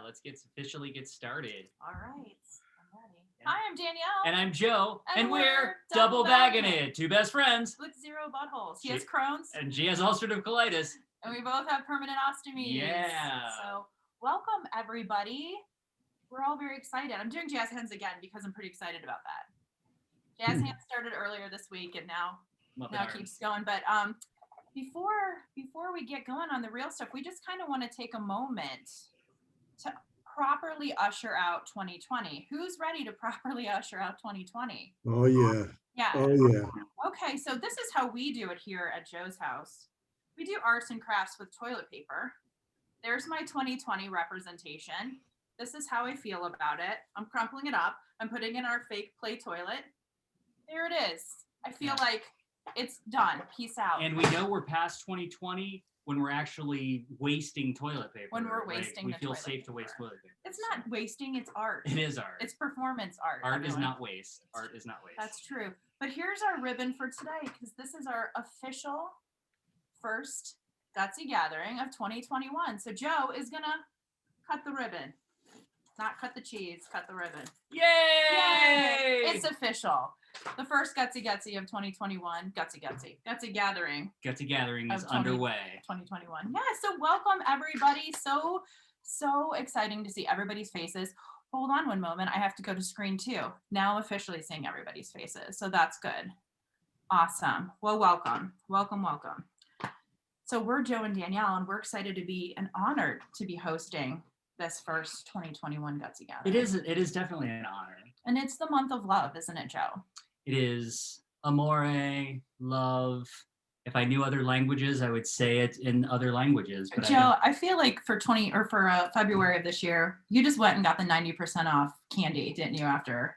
let's officially get started. All right, I'm ready. Yeah. Hi, I'm Danielle. And I'm Joe, And we're double bagging bagging it. Two best friends. With 0 buttholes. He has Crohn's. And she has ulcerative colitis. And we both have permanent ostomies. Yeah. So welcome, everybody. We're all very excited. I'm doing jazz hands again because I'm pretty excited about that. Jazz hands started earlier this week and now it keeps going. But before we get going on the real stuff, we just kind of want to take a moment to properly usher out 2020. Who's ready to properly usher out 2020? Oh, yeah. Yeah. Oh, yeah. Okay, so this is how we do it here at Joe's house. We do arts and crafts with toilet paper. There's my 2020 representation. This is how I feel about it. I'm crumpling it up. I'm putting it in our fake play toilet. There it is. I feel like it's done. Peace out. And we know we're past 2020 when we're actually wasting toilet paper. When we're wasting we the feel toilet safe to paper. waste toilet paper. It's not wasting, it's art. It is art. It's performance art. Art is everyone. not waste. Art is not waste. That's true. But here's our ribbon for today, because this is our official first Gutsy Gathering of 2021. So Joe is going to cut the ribbon. Not cut the cheese, cut the ribbon. Yay! Yay! It's official. The first Gutsy of 2021. Gutsy Gathering. Gutsy Gathering is underway. 2021. Yeah, so welcome everybody. So exciting to see everybody's faces. Hold on one moment. I have to go to screen 2. Now I'm officially seeing everybody's faces. So that's good. Awesome. Well, welcome. So we're Joe and Danielle, and we're excited to be and honored to be hosting this first 2021 Gutsy Gathering. It is definitely an honor. And it's the month of love, isn't it, Joe? It is amore, love. If I knew other languages, I would say it in other languages. But Joe, I feel like for February of this year, you just went and got the 90% off candy, didn't you? After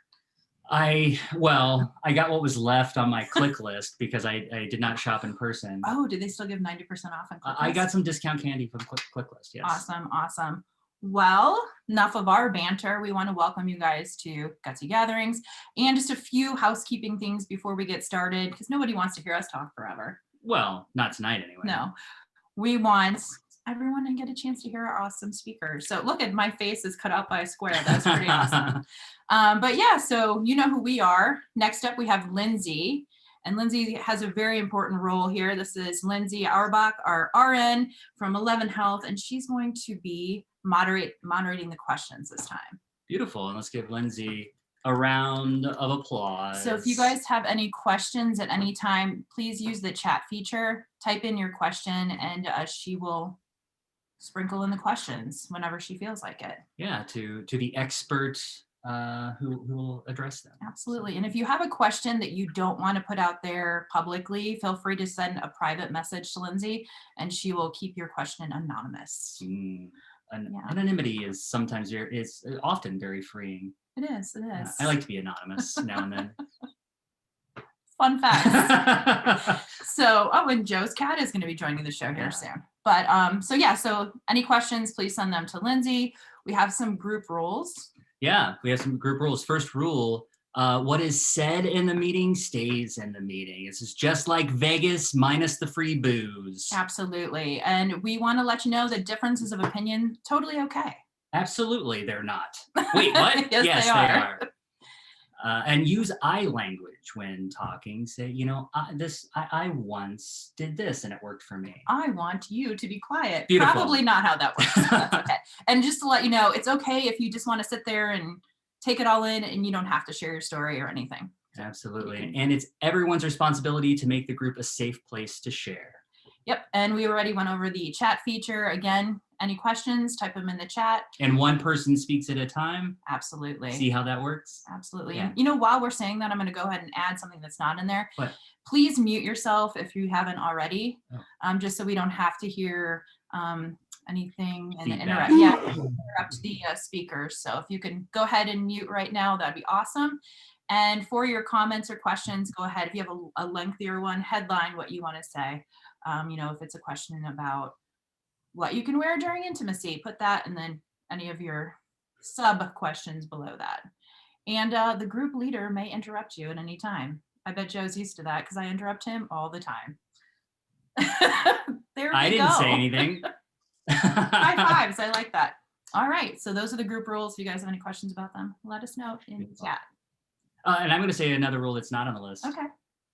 I got what was left on my click list because I did not shop in person. Oh, did they still give 90% off on click list? I got some discount candy from click list. Yes. Awesome. Well, enough of our banter. We want to welcome you guys to Gutsy Gatherings, and just a few housekeeping things before we get started, because nobody wants to hear us talk forever. Well, not tonight anyway. No, we want everyone to get a chance to hear our awesome speakers. So look at my face is cut out by a square. That's pretty awesome. But yeah, so you know who we are. Next up, we have Lindsay. And Lindsay has a very important role here. This is Lindsay Auerbach, our RN from 11 Health, and she's going to be moderating the questions this time. Beautiful. And let's give Lindsay a round of applause. So if you guys have any questions at any time, please use the chat feature, type in your question, and she will sprinkle in the questions whenever she feels like it. Yeah, to the expert who will address them. Absolutely. And if you have a question that you don't want to put out there publicly, feel free to send a private message to Lindsay and she will keep your question anonymous. Anonymity is often very freeing. It is. I like to be anonymous now and then. Fun fact. And Joe's cat is going to be joining the show here soon. But so any questions, please send them to Lindsay. We have some group rules. Yeah, we have some group rules. First rule, what is said in the meeting stays in the meeting. This is just like Vegas minus the free booze. Absolutely. And we want to let you know that differences of opinion, totally okay. Absolutely, they're not. Wait, what? Yes, they are. And use I language when talking. Say, I once did this and it worked for me. I want you to be quiet. Beautiful. Probably not how that works. That's okay. And just to let you know, it's okay if you just want to sit there and take it all in and you don't have to share your story or anything. Absolutely. And it's everyone's responsibility to make the group a safe place to share. Yep. And we already went over the chat feature. Again, any questions, type them in the chat. And one person speaks at a time. Absolutely. See how that works? Absolutely. Yeah. And while we're saying that, I'm going to go ahead and add something that's not in there. What? Please mute yourself if you haven't already, just so we don't have to hear anything and feedback. interrupt the speakers. So if you can go ahead and mute right now, that'd be awesome. And for your comments or questions, go ahead. If you have a lengthier one, headline what you want to say. If it's a question about what you can wear during intimacy, put that, and then any of your sub questions below that. And the group leader may interrupt you at any time. I bet Joe's used to that because I interrupt him all the time. There we go. I didn't say anything. High fives. I like that. All right, so those are the group rules. If you guys have any questions about them, let us know in the chat. And I'm going to say another rule that's not on the list. Okay,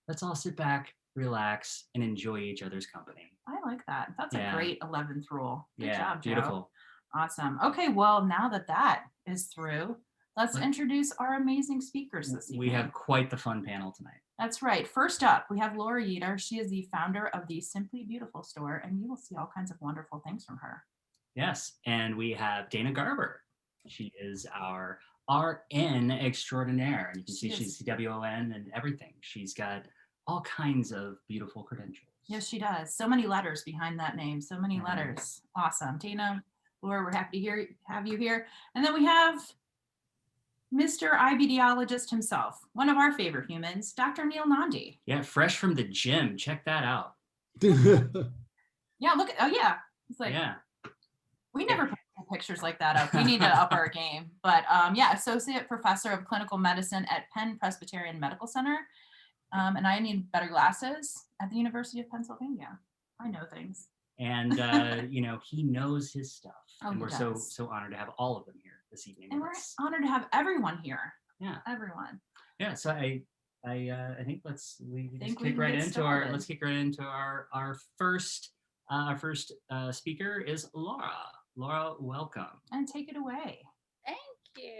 Let's all sit back, relax, and enjoy each other's company. I like that. That's a Yeah. great 11th rule. Good Yeah, job, Joe. beautiful. Awesome. Okay, well, now that that is through, let's introduce our amazing speakers this evening. We have quite the fun panel tonight. That's right. First up, we have Laura Yeater. She is the founder of the Simply Beautiful store, and you will see all kinds of wonderful things from her. Yes, and we have Dana Garber. She is our RN extraordinaire, and you can see she's CWON and everything. She's got all kinds of beautiful credentials. Yes, she does. So many letters behind that name. So many letters. Awesome. Dana, Laura, we're happy to have you here. And then we have Mr. IBDologist himself, one of our favorite humans, Dr. Neil Nandi. Yeah, fresh from the gym. Check that out. Yeah, look. Oh, yeah. It's like, yeah. We never put pictures like that up. We need to up our game. But yeah, Associate Professor of Clinical Medicine at Penn Presbyterian Medical Center. And I need better glasses at the University of Pennsylvania. I know things. And you know, he knows his stuff. Oh, and we're so honored to have all of them here this evening. And we're honored to have everyone here. Yeah. Everyone. Yeah. So I think let's kick right into our first speaker is Laura. Laura, welcome. And take it away. Thank you.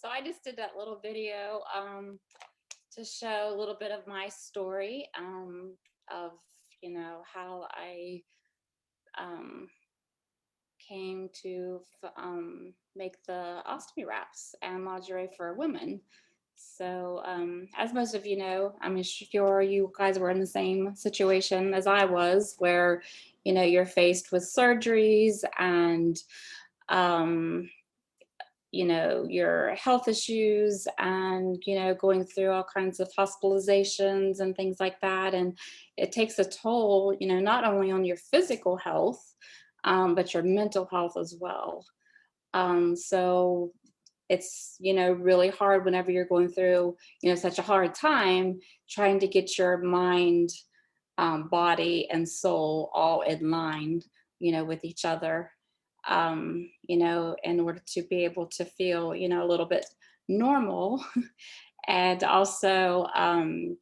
So I just did that little video to show a little bit of my story, of, how I um, came to make the ostomy wraps and lingerie for women. So, as most of you know, I'm sure you guys were in the same situation as I was, where, you're faced with surgeries and, um, your health issues and, going through all kinds of hospitalizations and things like that. And it takes a toll, not only on your physical health, but your mental health as well. So it's, really hard whenever you're going through, such a hard time trying to get your mind, body, and soul all in line, with each other, in order to be able to feel, a little bit normal. And also, and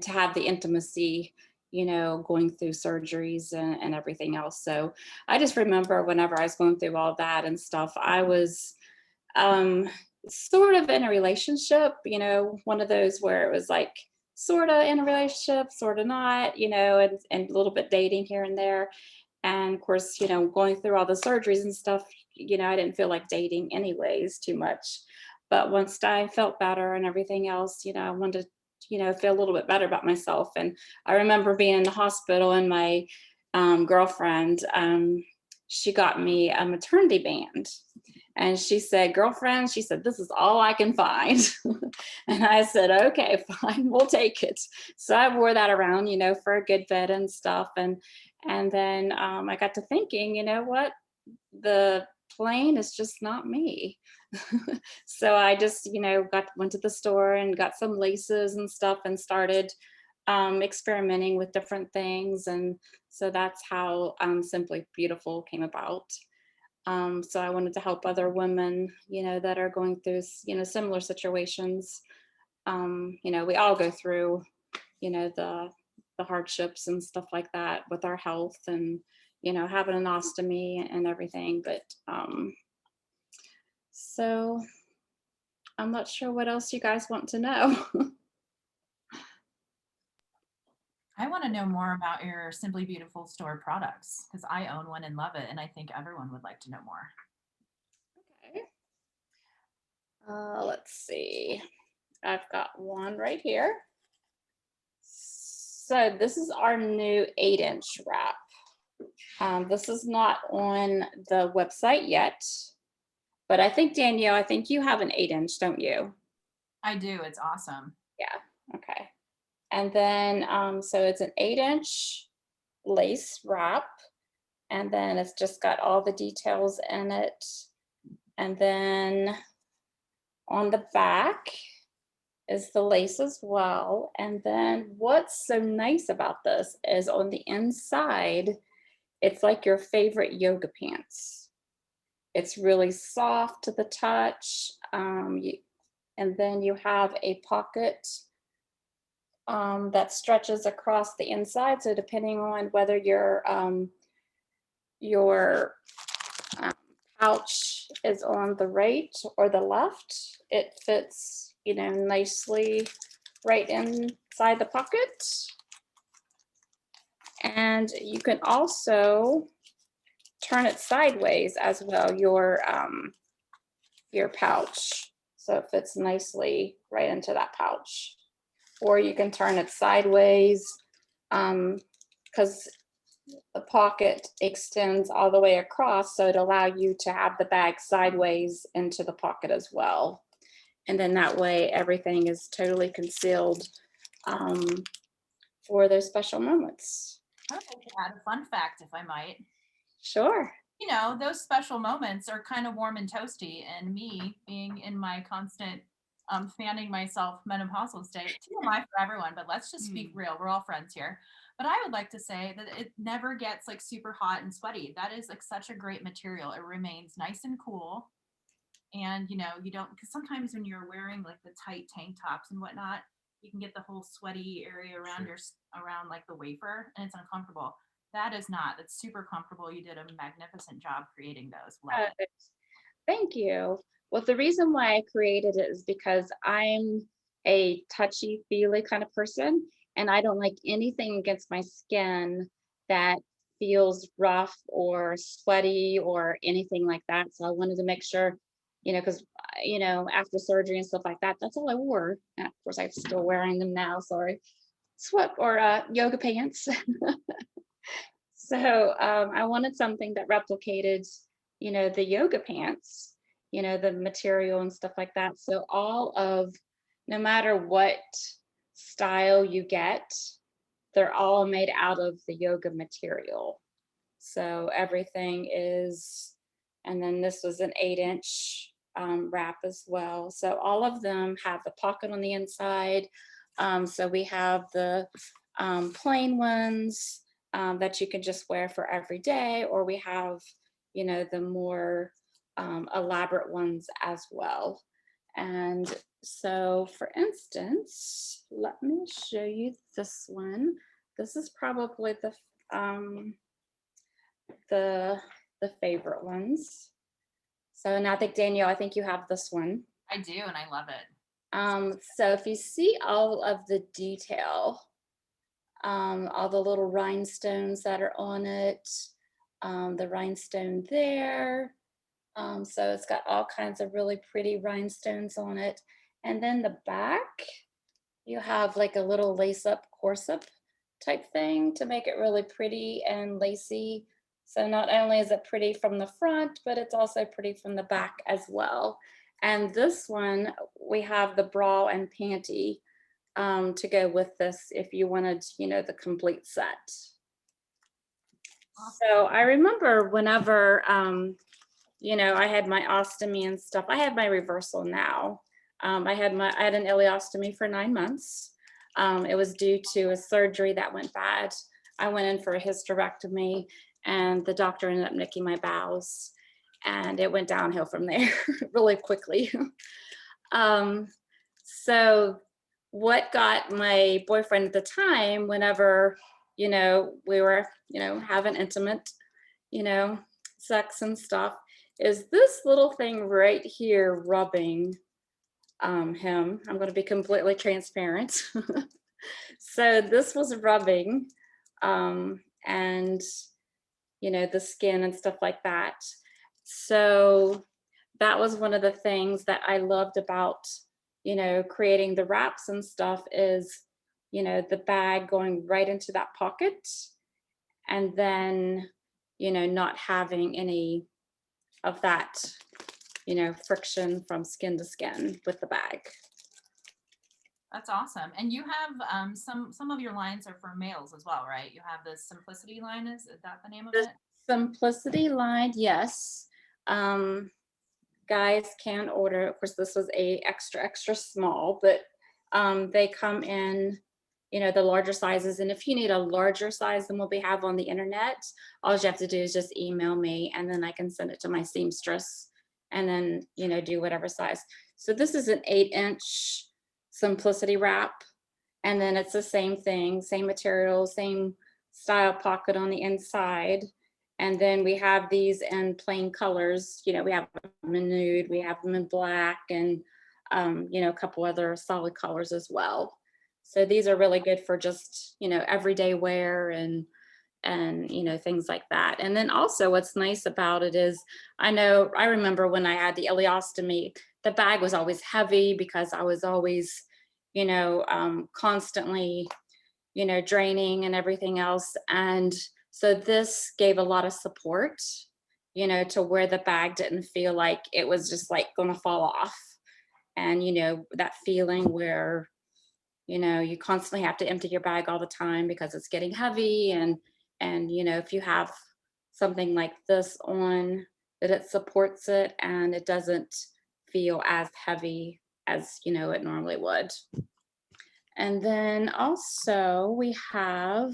to have the intimacy, going through surgeries and everything else. So I just remember whenever I was going through all that and stuff, I was um, sort of in a relationship, one of those where it was like sort of in a relationship, sort of not, and a little bit dating here and there. And of course, going through all the surgeries and stuff, I didn't feel like dating anyways too much. But once I felt better and everything else, I wanted to, feel a little bit better about myself. And I remember being in the hospital and my girlfriend, she got me a maternity band. And she said, girlfriend, she said, this is all I can find. And I said, okay, fine, we'll take it. So I wore that around, for a good bit and stuff. And then I got to thinking, you know what? The plain is just not me. So I just, went to the store and got some laces and stuff and started experimenting with different things. And so that's how Simply Beautiful came about. So I wanted to help other women, that are going through, similar situations. We all go through, the hardships and stuff like that with our health and, having an ostomy and everything. But so I'm not sure what else you guys want to know. I want to know more about your Simply Beautiful store products because I own one and love it, and I think everyone would like to know more. Okay. Let's see. I've got one right here. So this is our new 8-inch wrap. This is not on the website yet, but I think Danielle, I think you have an 8-inch, don't you? I do. It's awesome. Yeah. Okay. And then, so it's an 8-inch lace wrap, and then it's just got all the details in it. And then on the back is the lace as well. And then what's so nice about this is on the inside, it's like your favorite yoga pants. It's really soft to the touch. And then you have a pocket that stretches across the inside. So depending on whether your um, pouch is on the right or the left, it fits, nicely right inside the pocket. And you can also turn it sideways as well, your pouch. So it fits nicely right into that pouch. Or you can turn it sideways because the pocket extends all the way across, so it allow you to have the bag sideways into the pocket as well. And then that way everything is totally concealed for those special moments. I'd like to add a fun fact, if I might. Sure. Those special moments are kind of warm and toasty, and me being in my constant fanning myself menopausal state, TMI for everyone, but let's just speak real. We're all friends here. But I would like to say that it never gets like super hot and sweaty. That is like such a great material. It remains nice and cool. And you don't, because sometimes when you're wearing like the tight tank tops and whatnot, you can get the whole sweaty area around around like the wafer, and it's uncomfortable. That is not. That's super comfortable. You did a magnificent job creating those. Love it. Thank you. Well, the reason why I created it is because I'm a touchy-feely kind of person, and I don't like anything against my skin that feels rough or sweaty or anything like that. So I wanted to make sure, because after surgery and stuff like that, that's all I wore. And of course, I'm still wearing them now. Sorry, sweat or yoga pants. So I wanted something that replicated, the yoga pants, the material and stuff like that. So no matter what style you get, they're all made out of the yoga material. So everything is, and then this was an 8-inch wrap as well. So all of them have the pocket on the inside. So we have the plain ones that you can just wear for every day, or we have, the more elaborate ones as well. And so for instance, let me show you this one. This is probably the favorite ones. So, and I think Danielle, I think you have this one. I do, and I love it. So if you see all of the detail, all the little rhinestones that are on it, the rhinestone there. So it's got all kinds of really pretty rhinestones on it. And then the back, you have like a little lace up corset type thing to make it really pretty and lacy. So not only is it pretty from the front, but it's also pretty from the back as well. And this one, we have the bra and panty to go with this if you wanted, the complete set. So I remember whenever, I had my ostomy and stuff, I have my reversal now. I had an ileostomy for 9 months. It was due to a surgery that went bad. I went in for a hysterectomy and the doctor ended up nicking my bowels and it went downhill from there really quickly. So what got my boyfriend at the time, whenever, we were, having intimate, sex and stuff, is this little thing right here rubbing him. I'm going to be completely transparent. So this was rubbing and, the skin and stuff like that. So that was one of the things that I loved about, creating the wraps and stuff is, the bag going right into that pocket and then, not having any of that, friction from skin to skin with the bag. That's awesome. And you have some of your lines are for males as well, right? You have the Simplicity line. Is that the name of it? Simplicity line, yes. Guys can order. Of course, this was a extra small, but they come in, the larger sizes. And if you need a larger size than what we have on the internet, all you have to do is just email me, and then I can send it to my seamstress, and then do whatever size. So this is an 8-inch Simplicity wrap, and then it's the same thing, same material, same style pocket on the inside. And then we have these in plain colors. We have them in nude, we have them in black, and a couple other solid colors as well. So these are really good for just everyday wear and things like that. And then also what's nice about it is I remember when I had the ileostomy, the bag was always heavy because I was always constantly draining and everything else. And so this gave a lot of support, to where the bag didn't feel like it was just like going to fall off. And, that feeling where, you constantly have to empty your bag all the time because it's getting heavy. And, if you have something like this on, that it supports it and it doesn't feel as heavy as, it normally would. And then also we have,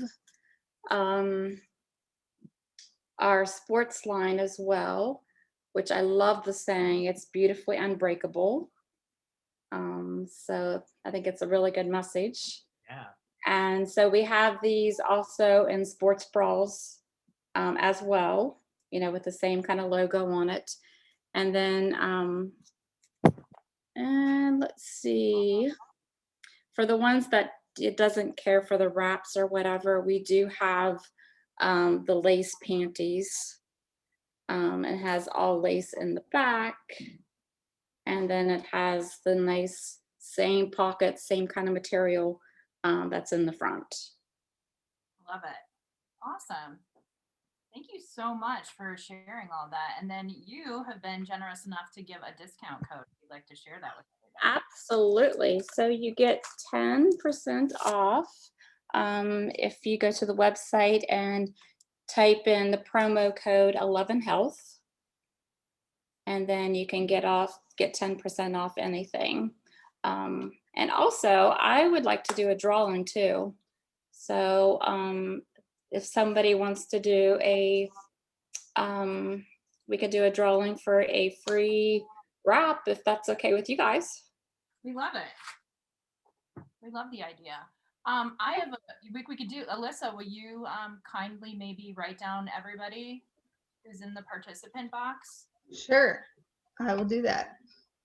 our sports line as well, which I love the saying, it's beautifully unbreakable. So I think it's a really good message. Yeah. And so we have these also in sports bras as well, with the same kind of logo on it. And then, and let's see, For the ones that it doesn't care for the wraps or whatever, we do have the lace panties. It has all lace in the back, and then it has the nice same pockets, same kind of material that's in the front. Love it. Awesome. Thank you so much for sharing all that. And then you have been generous enough to give a discount code. If you'd like to share that with everybody. Absolutely. So you get 10% off if you go to the website and type in the promo code 11health, and then you can get 10% off anything. And also, I would like to do a drawing too. So if somebody wants to do we could do a drawing for a free wrap, if that's okay with you guys. We love it. We love the idea. I have we could do, Alyssa, will you kindly maybe write down everybody who's in the participant box? Sure, I will do that.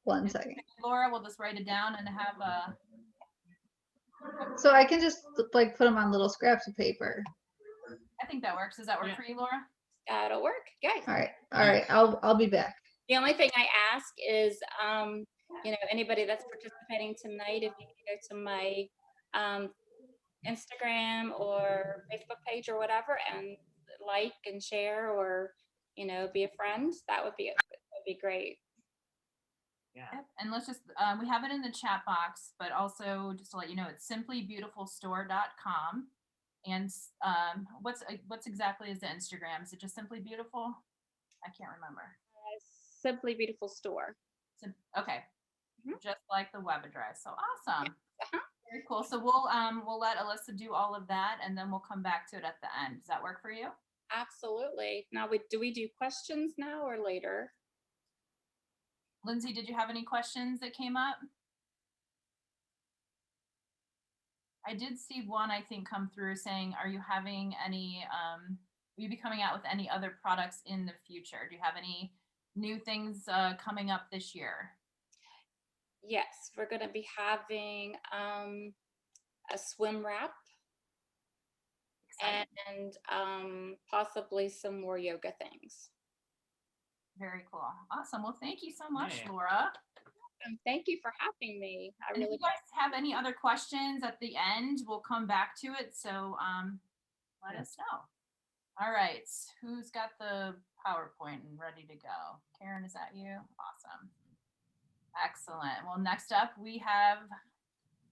1 second. Laura will just write it down and have a, So I can just like put them on little scraps of paper. I think that works. Does that work Yeah. for you, Laura? That'll work. Guys. All right. I'll be back. The only thing I ask is, anybody that's participating tonight, if you can go to my Instagram or Facebook page or whatever and like and share, or be a friend, that would be great. Yeah. Yep. And let's just, we have it in the chat box, but also just to let you know, it's simplybeautifulstore.com. And what's exactly is the Instagram? Is it just Simply Beautiful? I can't remember. Simply Beautiful Store. Okay. Mhm. Just like the web address. So awesome. Uh-huh. Very cool. So we'll let Alyssa do all of that, and then we'll come back to it at the end. Does that work for you? Absolutely. Now, do we do questions now or later? Lindsay, did you have any questions that came up? I did see one, I think, come through saying, are you having any, will you be coming out with any other products in the future? Do you have any new things coming up this year? Yes, we're going to be having a swim wrap Exciting. and possibly some more yoga things. Very cool. Awesome. Well, thank you so much, Yeah. Laura. Thank you for having me. And if you guys have any other questions at the end, we'll come back to it. So let us know. All right. Who's got the PowerPoint and ready to go? Karen, is that you? Awesome. Excellent. Well, next up we have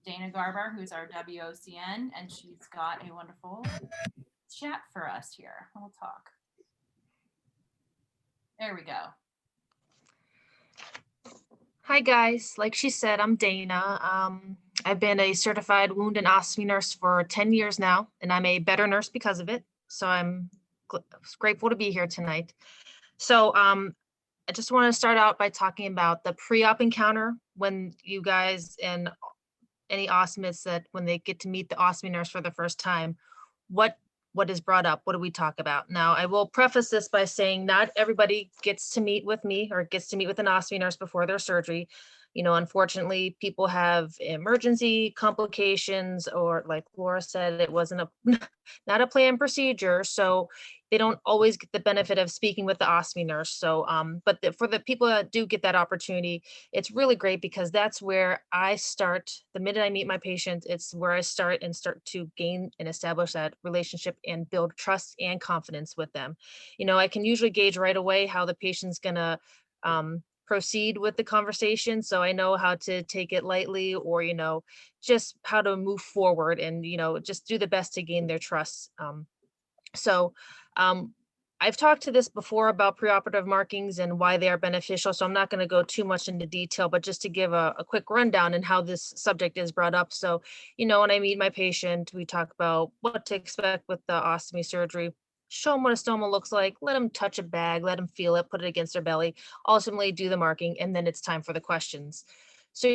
Dana Garber, who's our WOCN, and she's got a wonderful chat for us here. We'll talk. There we go. Hi guys, like she said, I'm Dana. I've been a certified wound and ostomy nurse for 10 years now, and I'm a better nurse because of it. So I'm grateful to be here tonight. So I just want to start out by talking about the pre-op encounter when you guys and any ostomists that when they get to meet the ostomy nurse for the first time, what is brought up? What do we talk about? Now, I will preface this by saying not everybody gets to meet with me or gets to meet with an ostomy nurse before their surgery. Unfortunately, people have emergency complications, or like Laura said, it wasn't not a planned procedure. So they don't always get the benefit of speaking with the ostomy nurse. So, but for the people that do get that opportunity, it's really great because that's where I start. The minute I meet my patient, it's where I start to gain and establish that relationship and build trust and confidence with them. I can usually gauge right away how the patient's gonna proceed with the conversation. So I know how to take it lightly or, just how to move forward and, just do the best to gain their trust. I've talked to this before about preoperative markings and why they are beneficial. So I'm not going to go too much into detail, but just to give a quick rundown and how this subject is brought up. So, when I meet my patient, we talk about what to expect with the ostomy surgery, show them what a stoma looks like, let them touch a bag, let them feel it, put it against their belly, ultimately do the marking, and then it's time for the questions. So,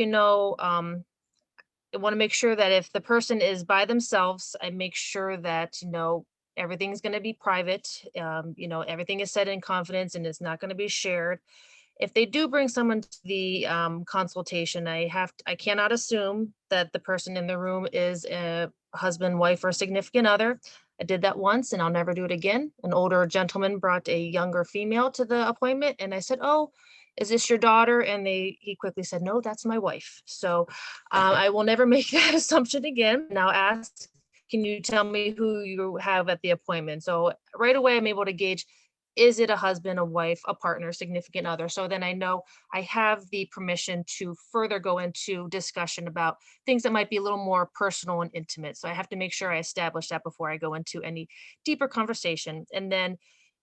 I want to make sure that if the person is by themselves, I make sure that, everything's going to be private. Everything is said in confidence and it's not going to be shared. if they do bring someone to the consultation, I cannot assume that the person in the room is a husband, wife, or significant other. I did that once and I'll never do it again. An older gentleman brought a younger female to the appointment and I said, "Oh, is this your daughter?" And he quickly said, "No, that's my wife." So I will never make that assumption again. Now ask, "Can you tell me who you have at the appointment?" So right away I'm able to gauge, is it a husband, a wife, a partner, significant other? So then I know I have the permission to further go into discussion about things that might be a little more personal and intimate. So I have to make sure I establish that before I go into any deeper conversation. And then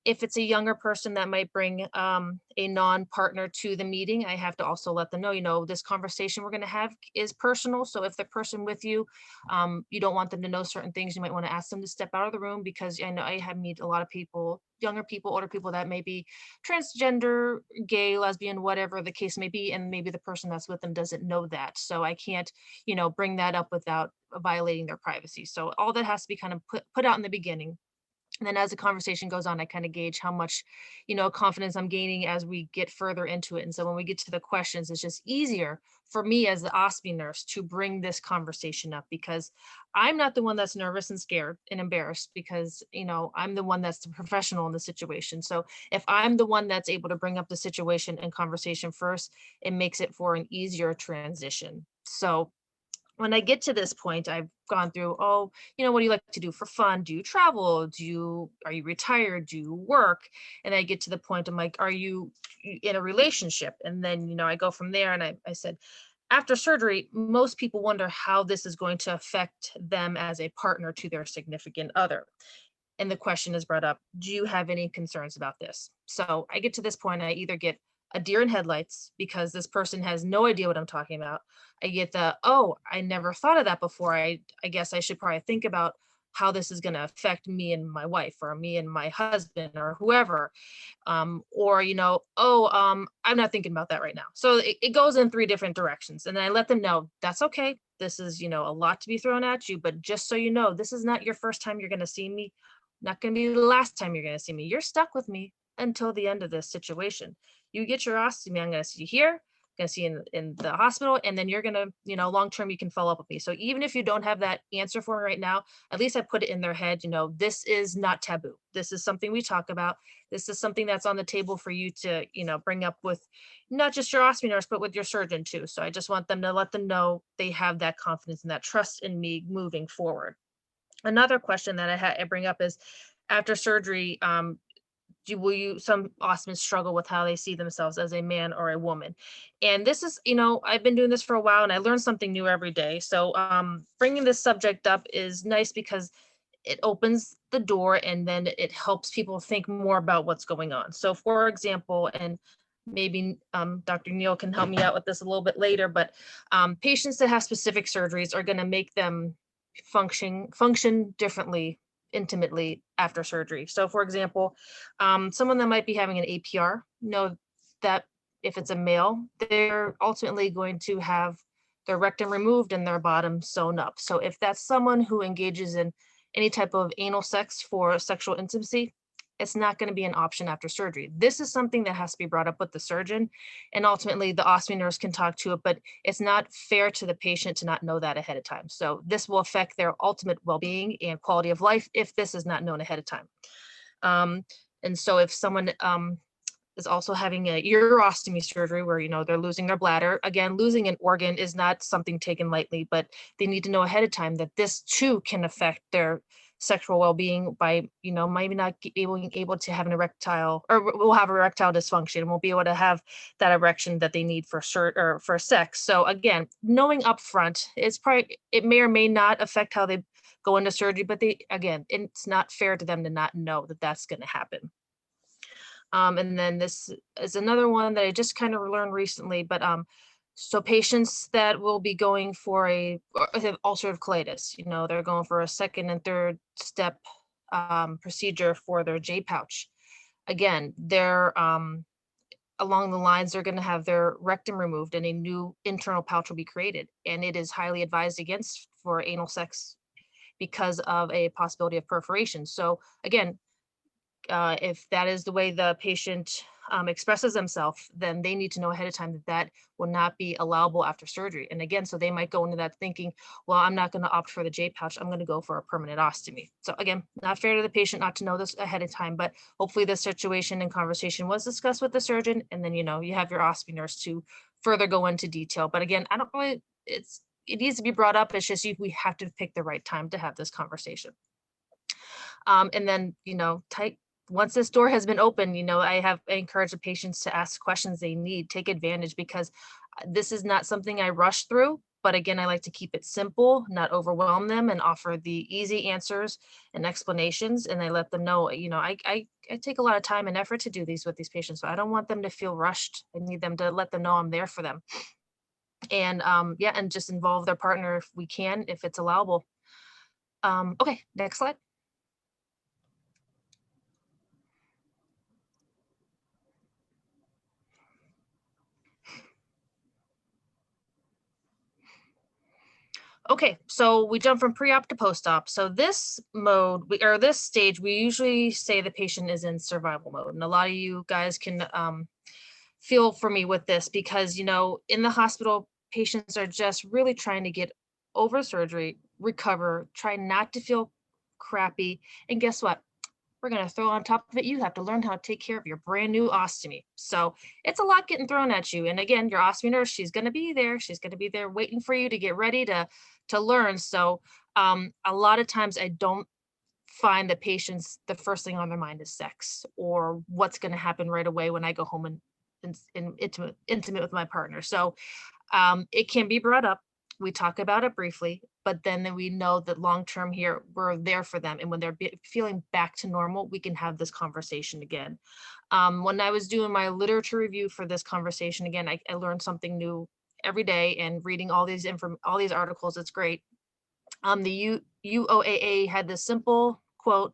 if it's a younger person that might bring a non-partner to the meeting, I have to also let them know, this conversation we're going to have is personal. So if the person with you, you don't want them to know certain things, you might want to ask them to step out of the room, because I know I have meet a lot of people, younger people, older people that may be transgender, gay, lesbian, whatever the case may be, and maybe the person that's with them doesn't know that. So I can't, bring that up without violating their privacy. So all that has to be kind of put out in the beginning. And then as the conversation goes on, I kind of gauge how much, confidence I'm gaining as we get further into it. And so when we get to the questions, it's just easier for me as the OSPE nurse to bring this conversation up, because I'm not the one that's nervous and scared and embarrassed, because, I'm the one that's the professional in the situation. So if I'm the one that's able to bring up the situation and conversation first, it makes it for an easier transition. So when I get to this point, I've gone through, oh, what do you like to do for fun? Do you travel? Are you retired? Do you work? And I get to the point, I'm like, are you in a relationship? And then, I go from there and I said, after surgery, most people wonder how this is going to affect them as a partner to their significant other. And the question is brought up, do you have any concerns about this? So I get to this point, I either get a deer in headlights because this person has no idea what I'm talking about. I get the, oh, I never thought of that before. I guess I should probably think about how this is going to affect me and my wife, or me and my husband, or whoever. Or, I'm not thinking about that right now. So it goes in 3 different directions. And then I let them know that's okay. This is, a lot to be thrown at you, but just so you know, this is not your first time you're going to see me. Not going to be the last time you're going to see me. You're stuck with me until the end of this situation. You get your ostomy, I'm going to see you here, I'm going to see you in the hospital, and then you're going to, long term, you can follow up with me. So even if you don't have that answer for me right now, at least I put it in their head, this is not taboo. This is something we talk about. This is something that's on the table for you to, bring up with not just your ostomy nurse, but with your surgeon too. So I just want them to let them know they have that confidence and that trust in me moving forward. Another question that I bring up is, after surgery, some ostomies struggle with how they see themselves as a man or a woman. And this is, I've been doing this for a while and I learn something new every day. So bringing this subject up is nice because it opens the door and then it helps people think more about what's going on. So for example, and maybe Dr. Neal can help me out with this a little bit later, but patients that have specific surgeries are going to make them function differently intimately after surgery. So for example, someone that might be having an APR, know that if it's a male, they're ultimately going to have their rectum removed and their bottom sewn up. So if that's someone who engages in any type of anal sex for sexual intimacy, it's not going to be an option after surgery. This is something that has to be brought up with the surgeon, and ultimately the ostomy nurse can talk to it, but it's not fair to the patient to not know that ahead of time. So this will affect their ultimate well-being and quality of life if this is not known ahead of time. And so if someone is also having a urostomy surgery where, they're losing their bladder, again, losing an organ is not something taken lightly, but they need to know ahead of time that this too can affect their sexual well-being by, maybe not being able to have an erectile, or will have erectile dysfunction, and won't be able to have that erection that they need for sex. So again, knowing upfront, it may or may not affect how they go into surgery, but it's not fair to them to not know that that's going to happen. And then this is another one that I just kind of learned recently, but so patients that will be going for ulcerative colitis, they're going for a 2nd and 3rd step procedure for their J pouch. Again, they're along the lines, they're going to have their rectum removed and a new internal pouch will be created. And it is highly advised against for anal sex because of a possibility of perforation. So again, if that is the way the patient expresses themselves, then they need to know ahead of time that that will not be allowable after surgery. And again, so they might go into that thinking, well, I'm not going to opt for the J pouch. I'm going to go for a permanent ostomy. So again, not fair to the patient not to know this ahead of time, but hopefully this situation and conversation was discussed with the surgeon. And then, you have your ostomy nurse to further go into detail. But again, I don't really, it needs to be brought up. It's just, we have to pick the right time to have this conversation. And then, once this door has been opened, I encourage the patients to ask questions they need, take advantage, because this is not something I rush through. But again, I like to keep it simple, not overwhelm them, and offer the easy answers and explanations. And I let them know, I take a lot of time and effort to do these with these patients. So I don't want them to feel rushed. I need them to let them know I'm there for them. And and just involve their partner if we can, if it's allowable. Okay, next slide. Okay, so we jump from pre-op to post-op. So this mode, this stage, we usually say the patient is in survival mode. And a lot of you guys can feel for me with this because, in the hospital, patients are just really trying to get over surgery, recover, try not to feel crappy. And guess what? We're going to throw on top of it, you have to learn how to take care of your brand new ostomy. So it's a lot getting thrown at you. And again, your ostomy nurse, she's going to be there. She's going to be there waiting for you to get ready to learn. So a lot of times I don't find that patients, the first thing on their mind is sex or what's going to happen right away when I go home and intimate with my partner. So it can be brought up. We talk about it briefly, but then we know that long-term here, we're there for them. And when they're feeling back to normal, we can have this conversation again. When I was doing my literature review for this conversation, again, I learned something new every day, and reading all these articles, it's great. The UOAA had this simple quote,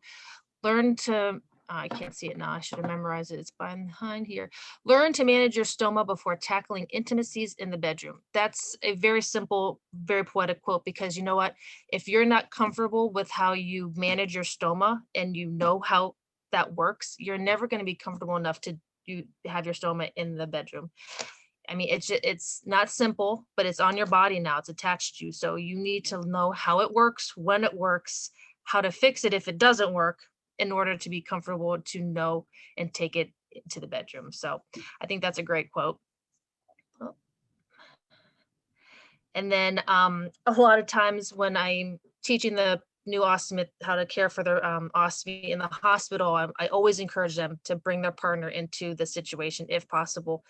learn to, I can't see it now, I should have memorized it, it's behind here. Learn to manage your stoma before tackling intimacies in the bedroom. That's a very simple, very poetic quote, because you know what? If you're not comfortable with how you manage your stoma and you know how that works, you're never going to be comfortable enough to have your stoma in the bedroom. I mean, it's not simple, but it's on your body now. It's attached to you. So you need to know how it works, when it works, how to fix it if it doesn't work, in order to be comfortable to know and take it to the bedroom. So I think that's a great quote. And then a lot of times when I'm teaching the new ostomy how to care for their ostomy in the hospital, I always encourage them to bring their partner into the situation if possible.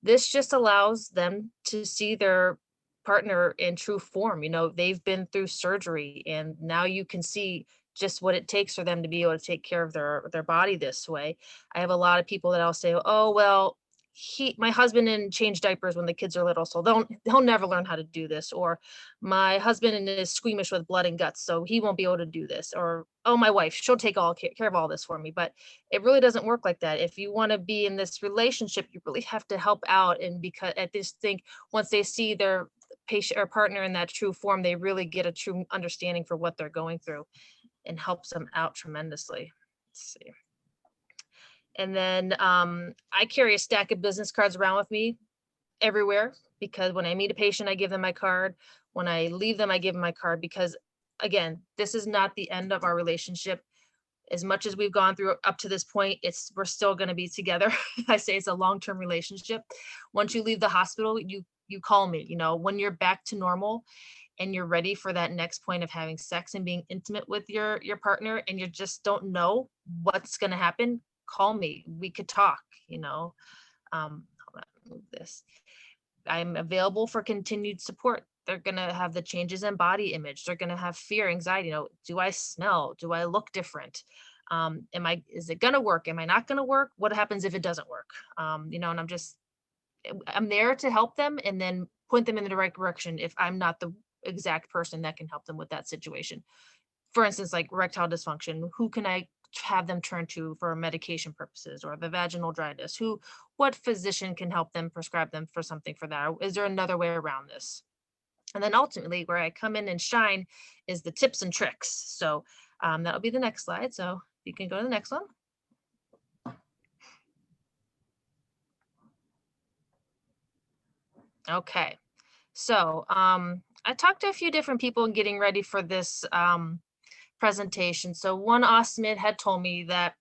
This just allows them to see their partner in true form. They've been through surgery, and now you can see just what it takes for them to be able to take care of their body this way. I have a lot of people that I'll say, oh, well, my husband didn't change diapers when the kids are little, so he'll never learn how to do this. Or my husband is squeamish with blood and guts, so he won't be able to do this. Or, oh, my wife, she'll take all care of all this for me. But it really doesn't work like that. If you want to be in this relationship, you really have to help out. And because I just think once they see their patient or partner in that true form, they really get a true understanding for what they're going through, and helps them out tremendously. Let's see. And then I carry a stack of business cards around with me everywhere, because when I meet a patient, I give them my card. When I leave them, I give them my card, because again, this is not the end of our relationship. As much as we've gone through up to this point, we're still going to be together. I say it's a long-term relationship. Once you leave the hospital, you call me, when you're back to normal and you're ready for that next point of having sex and being intimate with your partner, and you just don't know what's going to happen, call me. We could talk, hold on, move this. I'm available for continued support. They're going to have the changes in body image. They're going to have fear, anxiety. Do I smell? Do I look different? Is it going to work? Am I not going to work? What happens if it doesn't work? And I'm there to help them, and then point them in the right direction if I'm not the exact person that can help them with that situation. For instance, like erectile dysfunction, who can I have them turn to for medication purposes, or the vaginal dryness? What physician can help them, prescribe them for something for that? Or is there another way around this? And then ultimately where I come in and shine is the tips and tricks. So that'll be the next slide. So you can go to the next one. Okay. So I talked to a few different people in getting ready for this presentation. So one osmid had told me that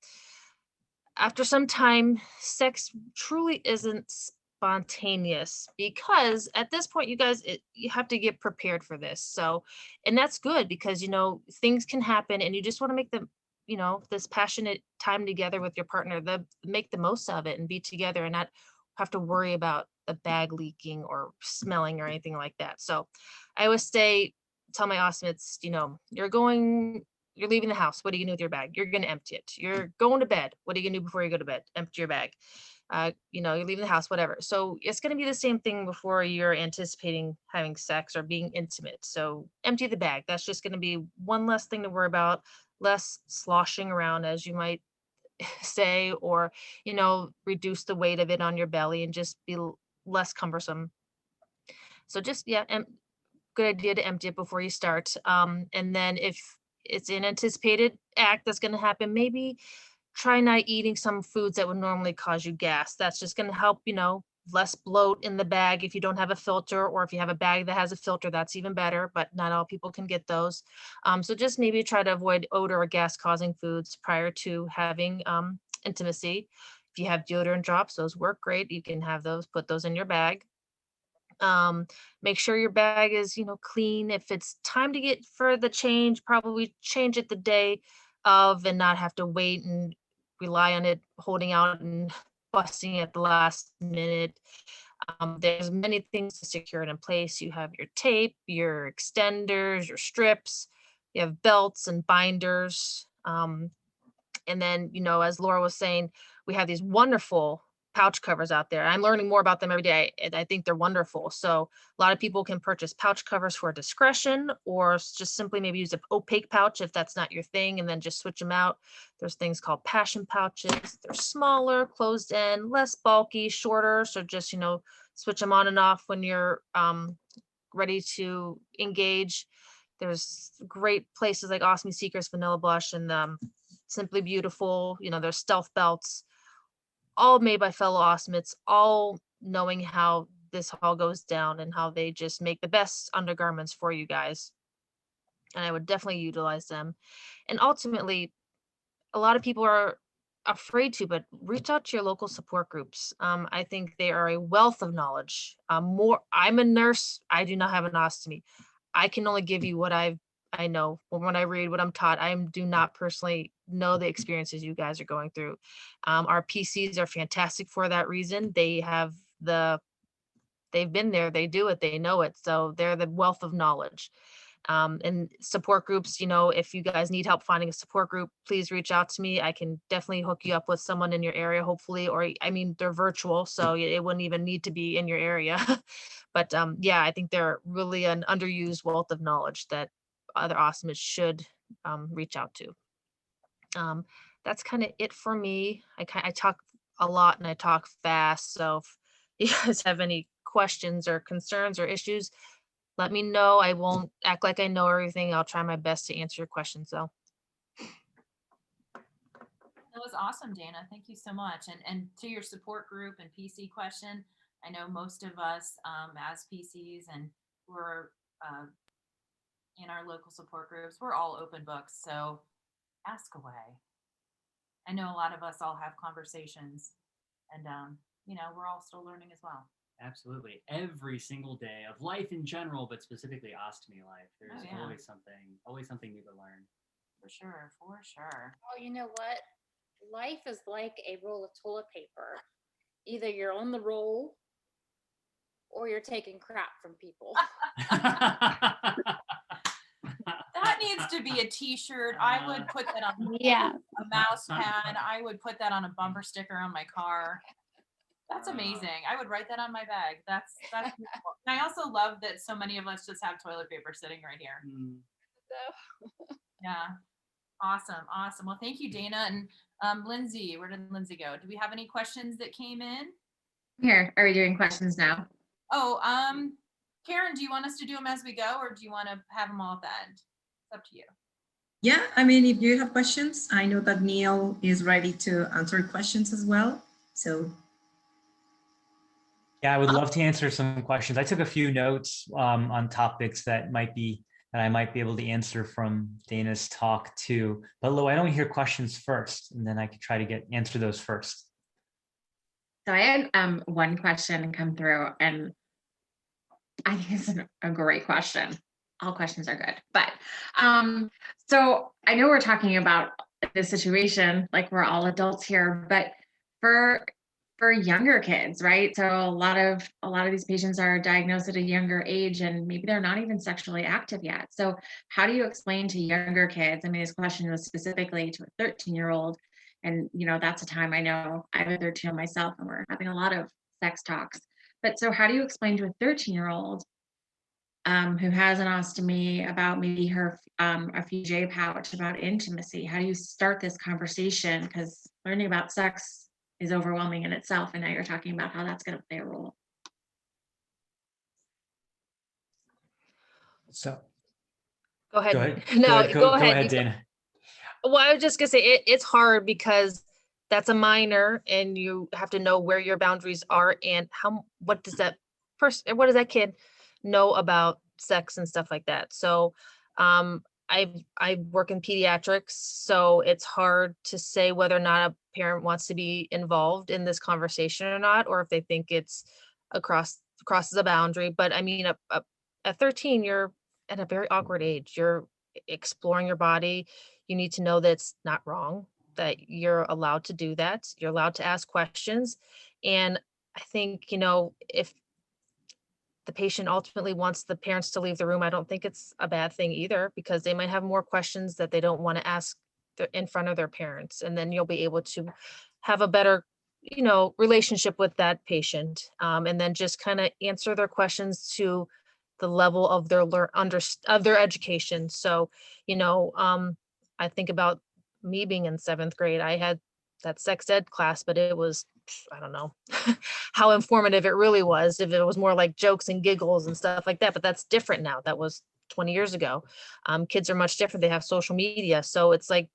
after some time, sex truly isn't spontaneous because at this point, you guys, you have to get prepared for this. So, and that's good because, you know, things can happen and you just want to make them, you know, this passionate time together with your partner, make the most of it and be together and not have to worry about the bag leaking or smelling or anything like that. So I always tell my osmids, you know, you're leaving the house. What are you gonna do with your bag? You're gonna empty it. You're going to bed. What are you gonna do before you go to bed? Empty your bag. You know, you're leaving the house, whatever. So it's gonna be the same thing before you're anticipating having sex or being intimate. So empty the bag. That's just gonna be one less thing to worry about, less sloshing around as you might say, or, you know, reduce the weight of it on your belly and just be less cumbersome. So just, yeah, good idea to empty it before you start. And then if it's an anticipated act that's going to happen, maybe try not eating some foods that would normally cause you gas. That's just going to help, you know, less bloat in the bag if you don't have a filter, or if you have a bag that has a filter, that's even better, but not all people can get those. So just maybe try to avoid odor or gas causing foods prior to having intimacy. If you have deodorant drops, those work great. You can have those, put those in your bag. Make sure your bag is, you know, clean. If it's time to get for the change, probably change it the day of and not have to wait and rely on it holding out and busting at the last minute. There's many things to secure it in place. You have your tape, your extenders, your strips, you have belts and binders. And then, you know, as Laura was saying, we have these wonderful pouch covers out there. I'm learning more about them every day, and I think they're wonderful. So a lot of people can purchase pouch covers for discretion, or just simply maybe use an opaque pouch if that's not your thing, and then just switch them out. There's things called passion pouches. They're smaller, closed in, less bulky, shorter. So just, you know, switch them on and off when you're ready to engage. There's great places like Awesome Secrets, Vanilla Blush, and Simply Beautiful. You know, there's stealth belts, all made by fellow Osmites, all knowing how this all goes down and how they just make the best undergarments for you guys. And I would definitely utilize them. And ultimately, a lot of people are afraid to, but reach out to your local support groups. I think they are a wealth of knowledge. I'm a nurse. I do not have an ostomy. I can only give you what I know when I read, what I'm taught. Do not personally know the experiences you guys are going through. Our PCs are fantastic for that reason. They've been there, they do it, they know it. So they're the wealth of knowledge. And support groups, you know, if you guys need help finding a support group, please reach out to me. I can definitely hook you up with someone in your area, hopefully, or I mean, they're virtual, so it wouldn't even need to be in your area. But yeah, I think they're really an underused wealth of knowledge that other awesomes should reach out to. That's kind of it for me. I talk a lot and I talk fast, so if you guys have any questions or concerns or issues, let me know. I won't act like I know everything. I'll try my best to answer your questions though. That was awesome, Dana. Thank you so much. And to your support group and PC question, I know most of us as PCs and we're in our local support groups, we're all open books. So ask away. I know a lot of us all have conversations and, you know, we're all still learning as well. Absolutely. Every single day of life in general, but specifically ostomy life, there's yeah. always something new to learn. For sure, for sure. Oh, you know what? Life is like a roll of toilet paper. Either you're on the roll or you're taking crap from people. That needs to be a t-shirt. I would put that on Yeah. a mouse pad. I would put that on a bumper sticker on my car. That's amazing. I would write that on my bag. That's beautiful. And I also love that so many of us just have toilet paper sitting right here. Yeah. Awesome. Awesome. Well, thank you, Dana. And Lindsay, where did Lindsay go? Do we have any questions that came in? Here, are we doing questions now? Oh, Karen, do you want us to do them as we go, or do you want to have them all at the end? It's up to you. Yeah, I mean, if you have questions, I know that Neil is ready to answer questions as well. So Yeah, I would love to answer some questions. I took a few notes on topics that I might be able to answer from Dana's talk too. But Lou, I don't hear questions first, and then I could try to answer those first. So I had one question come through, and I think it's a great question. All questions are good, but so I know we're talking about the situation, like we're all adults here, but for younger kids, right? So a lot of these patients are diagnosed at a younger age, and maybe they're not even sexually active yet. So how do you explain to younger kids? I mean, this question was specifically to a 13-year-old, and that's a time I know I have a 13-year-old myself, and we're having a lot of sex talks. But so how do you explain to a 13-year-old who has an ostomy about maybe her a FJ pouch, about intimacy? How do you start this conversation? Because learning about sex is overwhelming in itself, and now you're talking about how that's going to play a role. So Go ahead. go ahead. No, Go ahead. ahead, Dana. Well, I was just gonna say it's hard because that's a minor, and you have to know where your boundaries are and what does that kid know about sex and stuff like that. So I work in pediatrics, so it's hard to say whether or not a parent wants to be involved in this conversation or not, or if they think it's crosses a boundary. But I mean, at 13, you're at a very awkward age. You're exploring your body. You need to know that it's not wrong, that you're allowed to do that. You're allowed to ask questions. And I think, if the patient ultimately wants the parents to leave the room, I don't think it's a bad thing either, because they might have more questions that they don't want to ask in front of their parents. And then you'll be able to have a better, relationship with that patient. And then just kind of answer their questions to the level of their education. So, I think about me being in 7th grade. I had that sex ed class, but it was, I don't know how informative it really was, if it was more like jokes and giggles and stuff like that. But that's different now. That was 20 years ago. Kids are much different. They have social media. So it's like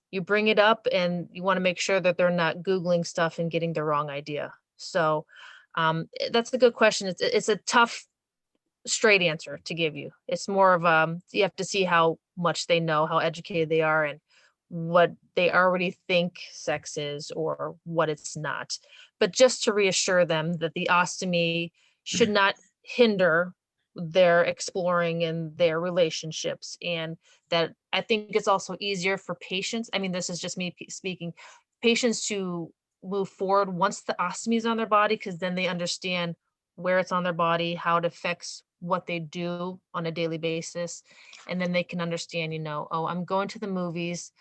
you bring it up and you want to make sure that they're not Googling stuff and getting the wrong idea. So that's a good question. It's a tough, straight answer to give you. It's more of you have to see how much they know, how educated they are, and what they already think sex is or what it's not. But just to reassure them that the ostomy should not hinder their exploring and their relationships, and that I think it's also easier for patients. I mean, this is just me speaking, patients to move forward once the ostomy is on their body, because then they understand where it's on their body, how it affects what they do on a daily basis. And then they can understand, oh, I'm going to the movies.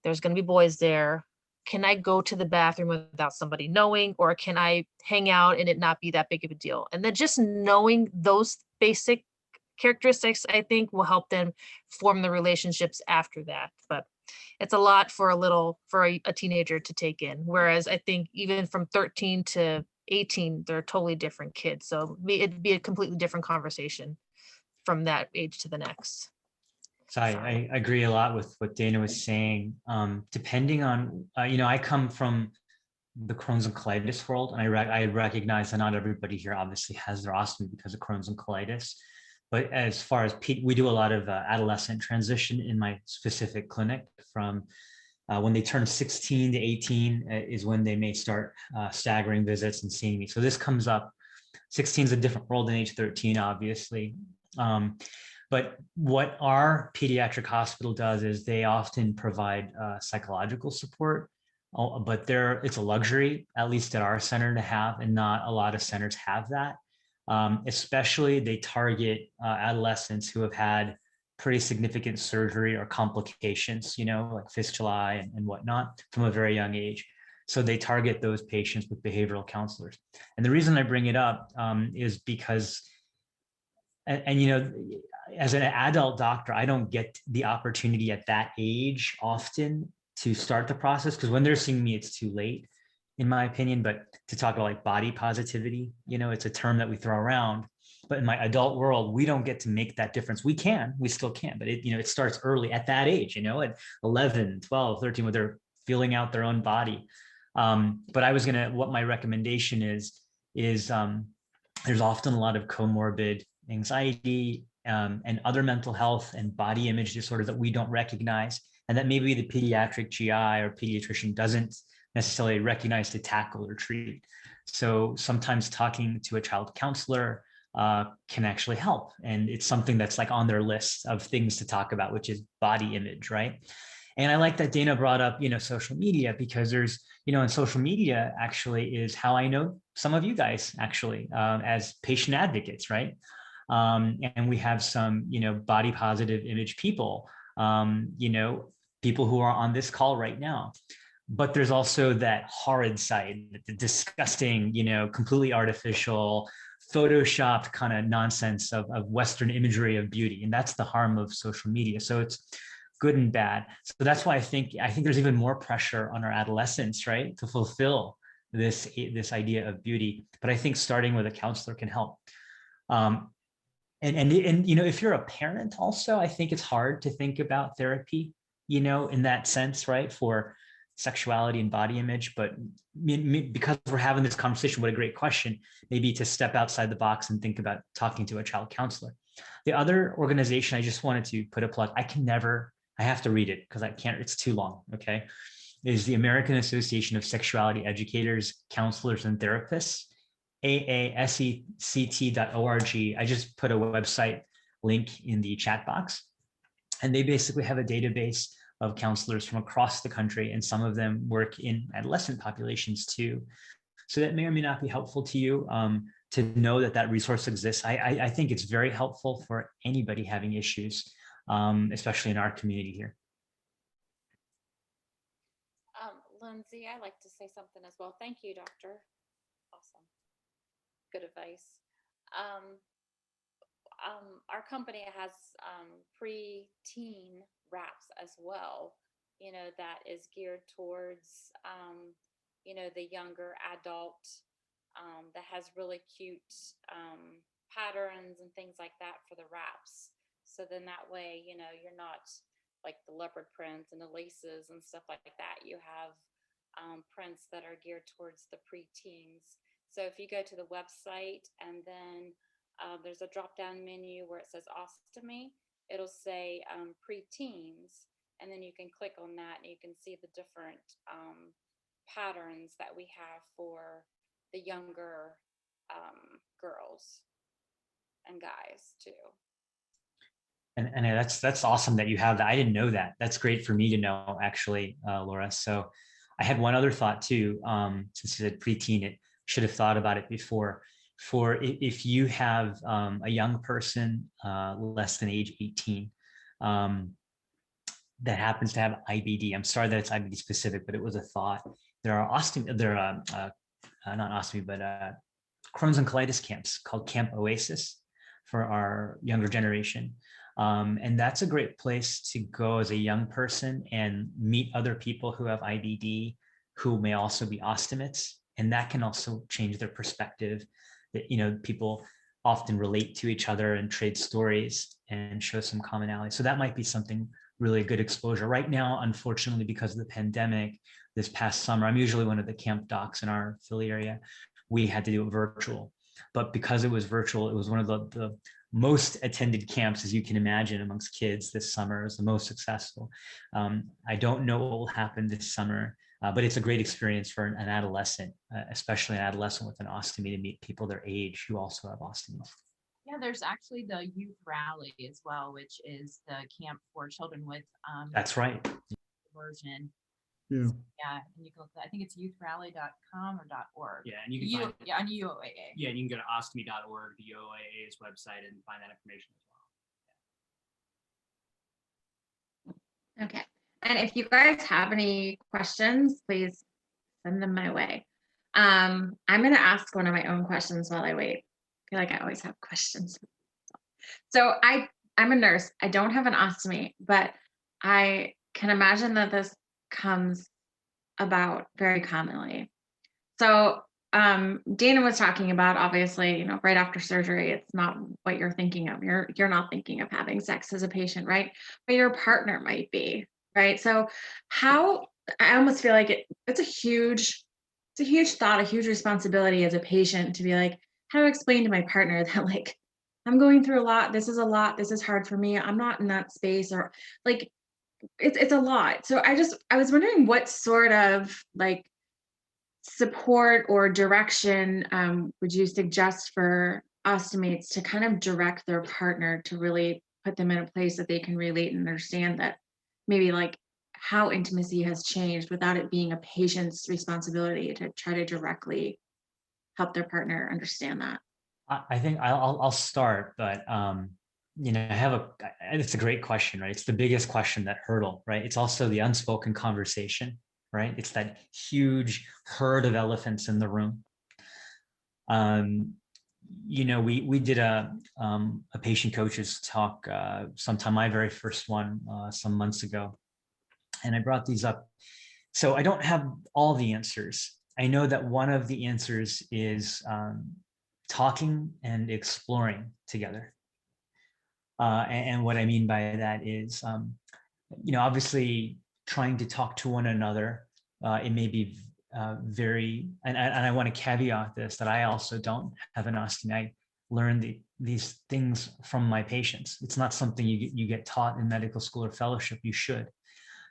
There's going to be boys there. Can I go to the bathroom without somebody knowing, or can I hang out and it not be that big of a deal? And then just knowing those basic characteristics, I think, will help them form the relationships after that. But it's a lot for a teenager to take in. Whereas I think even from 13 to 18, they're totally different kids. So it'd be a completely different conversation from that age to the next. So I agree a lot with what Dana was saying. Depending on, I come from the Crohn's and colitis world, and I recognize that not everybody here obviously has their ostomy because of Crohn's and colitis. But as far as we do a lot of adolescent transition in my specific clinic. From when they turn 16 to 18 is when they may start staggering visits and seeing me. So this comes up. 16 is a different world than age 13, obviously. But what our pediatric hospital does is they often provide psychological support, but it's a luxury, at least at our center, to have, and not a lot of centers have that. Especially they target adolescents who have had pretty significant surgery or complications, like fistulae and whatnot from a very young age. So they target those patients with behavioral counselors. And the reason I bring it up is because, as an adult doctor, I don't get the opportunity at that age often to start the process, because when they're seeing me, it's too late, in my opinion. But to talk about like body positivity, it's a term that we throw around. But in my adult world, we don't get to make that difference. We still can, but it starts early at that age, at 11, 12, 13, when they're feeling out their own body. But what my recommendation is is there's often a lot of comorbid anxiety and other mental health and body image disorders that we don't recognize, and that maybe the pediatric GI or pediatrician doesn't necessarily recognize to tackle or treat. So sometimes talking to a child counselor can actually help. And it's something that's like on their list of things to talk about, which is body image, right? And I like that Dana brought up, social media, because there's, and social media actually is how I know some of you guys actually as patient advocates, right? And we have some, body positive image people, people who are on this call right now. But there's also that horrid side, the disgusting, completely artificial, photoshopped kind of nonsense of Western imagery of beauty. And that's the harm of social media. So it's good and bad. So that's why I think there's even more pressure on our adolescents, right, to fulfill this idea of beauty. But I think starting with a counselor can help. And if you're a parent also, I think it's hard to think about therapy, in that sense, right, for sexuality and body image. But because we're having this conversation, what a great question, maybe to step outside the box and think about talking to a child counselor. The other organization I just wanted to put a plug, I have to read it because I can't, it's too long, okay, is the American Association of Sexuality Educators, Counselors, and Therapists, aasect.org. I just put a website link in the chat box. And they basically have a database of counselors from across the country, and some of them work in adolescent populations too. So that may or may not be helpful to you to know that resource exists. I think it's very helpful for anybody having issues, especially in our community here. Lindsay, I like to say something as well. Thank you, doctor. Awesome. Good advice. Our company has pre-teen wraps as well, that is geared towards, the younger adult, that has really cute patterns and things like that for the wraps. So then that way, you're not like the leopard prints and the laces and stuff like that. You have prints that are geared towards the pre-teens. So if you go to the website and then there's a drop-down menu where it says ostomy, it'll say pre-teens, and then you can click on that and you can see the different patterns that we have for the younger girls and guys too. And that's awesome that you have that. I didn't know that. That's great for me to know, actually, Laura. So I had one other thought too, since you said preteen, it should have thought about it before. For if you have a young person less than age 18 that happens to have IBD, I'm sorry that it's IBD specific, but it was a thought. There are not ostomy, but Crohn's and colitis camps called Camp Oasis for our younger generation. And that's a great place to go as a young person and meet other people who have IBD, who may also be ostomates. And that can also change their perspective that, people often relate to each other and trade stories and show some commonality. So that might be something really good exposure. Right now, unfortunately, because of the pandemic, this past summer, I'm usually one of the camp docs in our Philly area. We had to do it virtual, but because it was virtual, it was one of the most attended camps, as you can imagine, amongst kids this summer. It was the most successful. I don't know what will happen this summer, but it's a great experience for an adolescent, especially an adolescent with an ostomy, to meet people their age who also have ostomies. Yeah, there's actually the youth rally as well, which is the camp for children with That's right. version. Yeah. Yeah, and you can look at, I think it's youthrally.com or .org. Yeah, and you can find yeah, on UOAA. Yeah, and you can go to ostomy.org, the UOAA's website, and find that information as well. Okay. And if you guys have any questions, please send them my way. I'm going to ask one of my own questions while I wait. I feel like I always have questions. So I'm a nurse. I don't have an ostomy, but I can imagine that this comes about very commonly. So Dana was talking about, obviously, right after surgery, it's not what you're thinking of. You're not thinking of having sex as a patient, right? But your partner might be, right? So I almost feel like it's a huge it's a huge thought, a huge responsibility as a patient to be like, how to explain to my partner that like, I'm going through a lot, this is hard for me, I'm not in that space, or like, it's a lot. So I was wondering what sort of like support or direction would you suggest for ostomates to kind of direct their partner to really put them in a place that they can relate and understand that maybe like how intimacy has changed without it being a patient's responsibility to try to directly help their partner understand that? I think I'll start, but you know, it's a great question, right? It's the biggest question, that hurdle, right? It's also the unspoken conversation, right? It's that huge herd of elephants in the room. You know, we did a patient coaches talk sometime, my very first one some months ago, and I brought these up. So I don't have all the answers. I know that one of the answers is talking and exploring together. And what I mean by that is, you know, obviously trying to talk to one another. It may be very, and I want to caveat this, that I also don't have an ostomy. I learned these things from my patients. It's not something you get taught in medical school or fellowship. You should.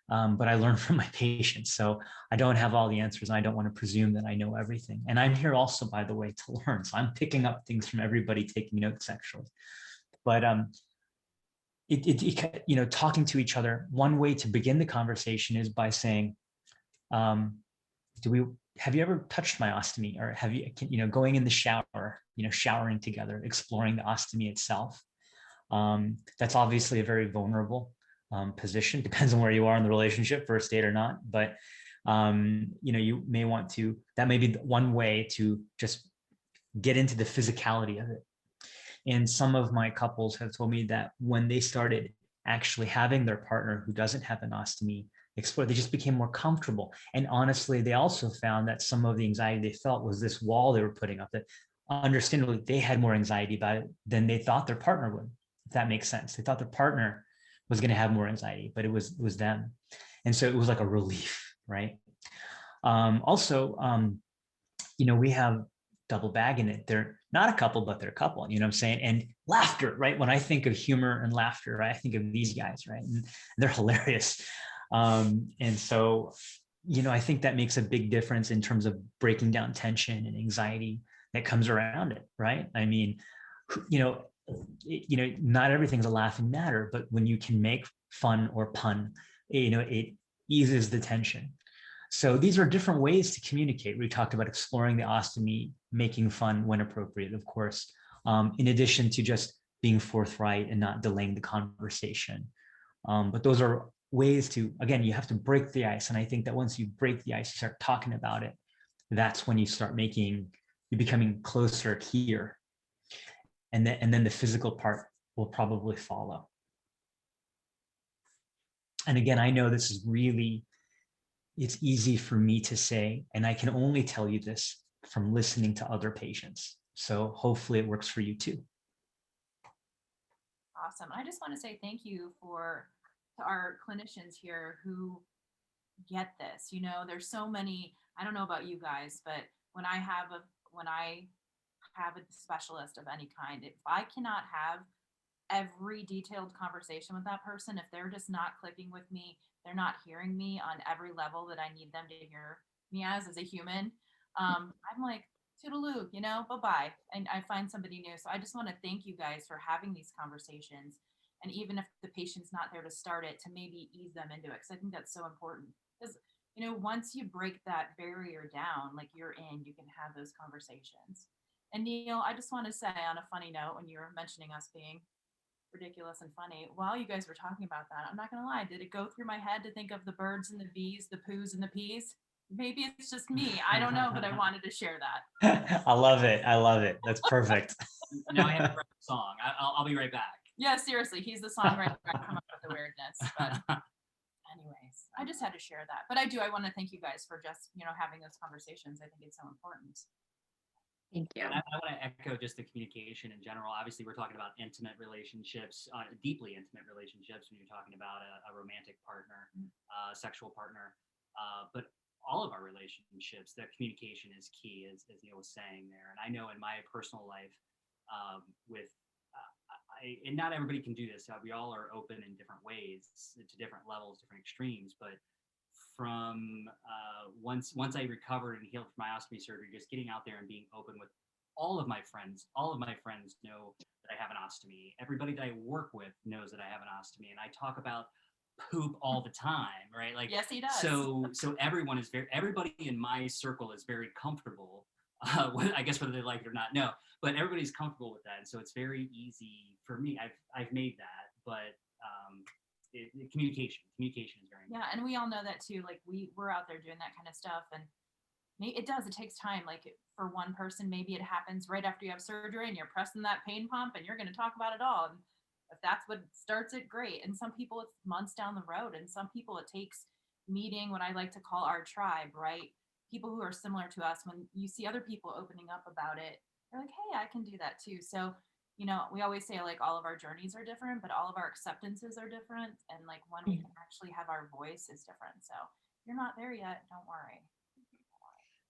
But I learn from my patients. So I don't have all the answers, and I don't want to presume that I know everything. And I'm here also, by the way, to learn. So I'm picking up things from everybody, taking notes actually. But you know, talking to each other, one way to begin the conversation is by saying, have you ever touched my ostomy? Or have you, you know, going in the shower, you know, showering together, exploring the ostomy itself. That's obviously a very vulnerable position. Depends on where you are in the relationship, first date or not. But you know, you may want to, that may be one way to just get into the physicality of it. And some of my couples have told me that when they started actually having their partner who doesn't have an ostomy explore, they just became more comfortable. And honestly, they also found that some of the anxiety they felt was this wall they were putting up, that understandably they had more anxiety about it than they thought their partner would, if that makes sense. They thought their partner was going to have more anxiety, but it was them. And so it was like a relief, right? Also, you know, we have double bag in it. They're not a couple, but they're a couple, you know what I'm saying? And laughter, right? When I think of humor and laughter, right, I think of these guys, right? And they're hilarious. And so, you know, I think that makes a big difference in terms of breaking down tension and anxiety that comes around it, right? I mean, you know, not everything's a laughing matter, but when you can make fun or pun, you know, it eases the tension. So these are different ways to communicate. We talked about exploring the ostomy, making fun when appropriate, of course, in addition to just being forthright and not delaying the conversation. But those are ways to, again, you have to break the ice. And I think that once you break the ice, you start talking about it, that's when you start you're becoming closer here. And then the physical part will probably follow. And again, I know this is really, it's easy for me to say, and I can only tell you this from listening to other patients. So hopefully it works for you too. Awesome. I just want to say thank you to our clinicians here who get this. You know, there's so many, I don't know about you guys, but when I have a specialist of any kind, if I cannot have every detailed conversation with that person, if they're just not clicking with me, they're not hearing me on every level that I need them to hear me as a human, I'm like, toodaloo, you know, bye-bye. And I find somebody new. So I just want to thank you guys for having these conversations. And even if the patient's not there to start it, to maybe ease them into it. Cause I think that's so important. Because, you know, once you break that barrier down, like you're in, you can have those conversations. And Neil, I just want to say on a funny note, when you were mentioning us being ridiculous and funny, while you guys were talking about that, I'm not gonna lie, did it go through my head to think of the birds and the bees, the poos and the peas? Maybe it's just me, I don't know, but I wanted to share that. I love it. I love it. That's perfect. Now I have to write a song. I'll be right back. Yeah, seriously, he's the songwriter. I come up with the weirdness, but anyways, I just had to share that. But I want to thank you guys for just, you know, having those conversations. I think it's so important. Thank you. And I want to echo just the communication in general. Obviously, we're talking about intimate relationships, deeply intimate relationships when you're talking about a romantic partner, sexual partner. But all of our relationships, that communication is key, as Neil was saying there. And I know in my personal life, and not everybody can do this. We all are open in different ways, to different levels, different extremes. But from once I recovered and healed from my ostomy surgery, just getting out there and being open with all of my friends know that I have an ostomy. Everybody that I work with knows that I have an ostomy, and I talk about poop all the time, right? Like, yes, he does. So everybody in my circle is very comfortable. I guess whether they like it or not, no, but everybody's comfortable with that, and so it's very easy for me. I've made that, but communication is very important. Yeah, and we all know that too. Like we're out there doing that kind of stuff, and it takes time. Like for one person, maybe it happens right after you have surgery and you're pressing that pain pump and you're going to talk about it all. And if that's what starts it, great. And some people it's months down the road, and some people it takes meeting what I like to call our tribe, right? People who are similar to us. When you see other people opening up about it, they're like, hey, I can do that too. So, we always say like all of our journeys are different, but all of our acceptances are different. And like when we can actually have our voice is different. So if you're not there yet, don't worry.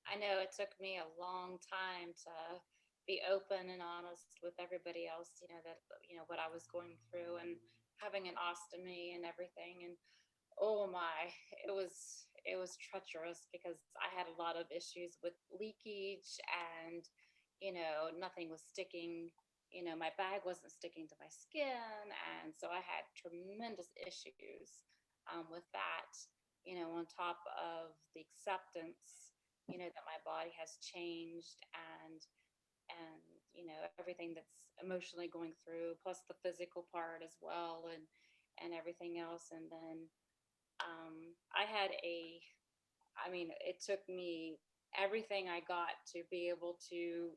I know it took me a long time to be open and honest with everybody else, that, what I was going through and having an ostomy and everything. And oh my, it was treacherous because I had a lot of issues with leakage and, nothing was sticking, my bag wasn't sticking to my skin. And so I had tremendous issues with that, on top of the acceptance, that my body has changed and everything that's emotionally going through, plus the physical part as well, and everything else. And then it took me everything I got to be able to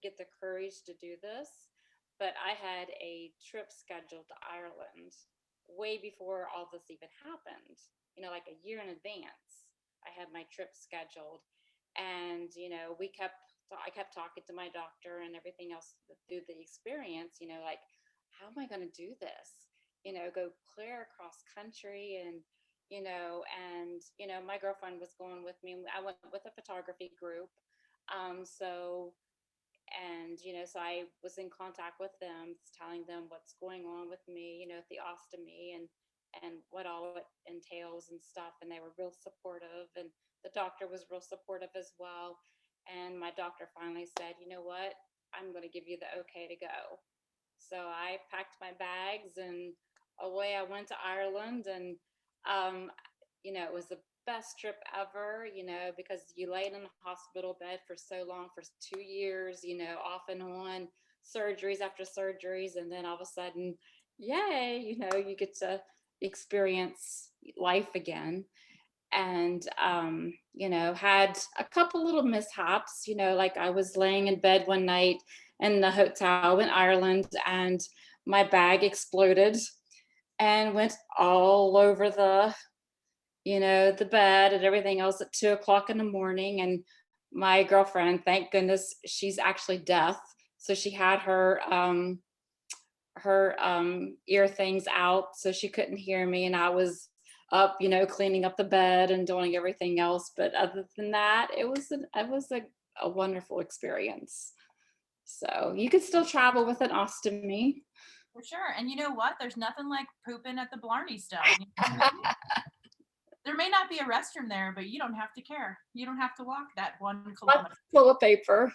get the courage to do this. But I had a trip scheduled to Ireland way before all this even happened, like a year in advance. I had my trip scheduled, and I kept talking to my doctor and everything else through the experience, like, how am I going to do this? Go clear across country and my girlfriend was going with me. I went with a photography group. So I was in contact with them, telling them what's going on with me, the ostomy and what all it entails and stuff. And they were real supportive, and the doctor was real supportive as well. And my doctor finally said, you know what, I'm going to give you the okay to go. So I packed my bags and away I went to Ireland. And it was the best trip ever, because you laid in a hospital bed for so long, for 2 years, off and on, surgeries after surgeries. And then all of a sudden, yay, you get to experience life again. And, had a couple little mishaps, like I was laying in bed one night in the hotel in Ireland, and my bag exploded and went all over the bed and everything else at 2:00 in the morning. And my girlfriend, thank goodness, she's actually deaf. So she had her ear things out, so she couldn't hear me. And I was up, cleaning up the bed and doing everything else. But other than that, it was a wonderful experience. So you could still travel with an ostomy. For sure. And you know what? There's nothing like pooping at the Blarney Stone. There may not be a restroom there, but you don't have to care. You don't have to walk that 1 kilometer. Toilet paper.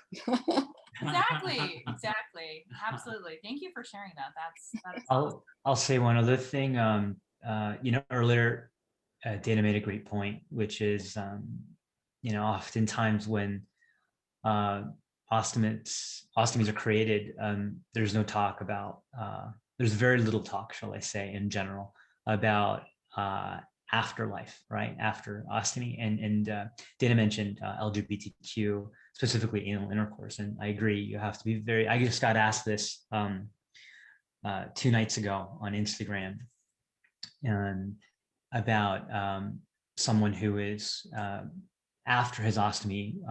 Exactly. Absolutely. Thank you for sharing that. That's I'll say one other thing. Earlier, Dana made a great point, which is, oftentimes when ostomies are created, there's no talk about, there's very little talk, shall I say, in general, about afterlife, right? After ostomy. And Dana mentioned LGBTQ, specifically anal intercourse. And I agree, you have to be I just got asked this 2 nights ago on Instagram, and about someone who is, after his ostomy,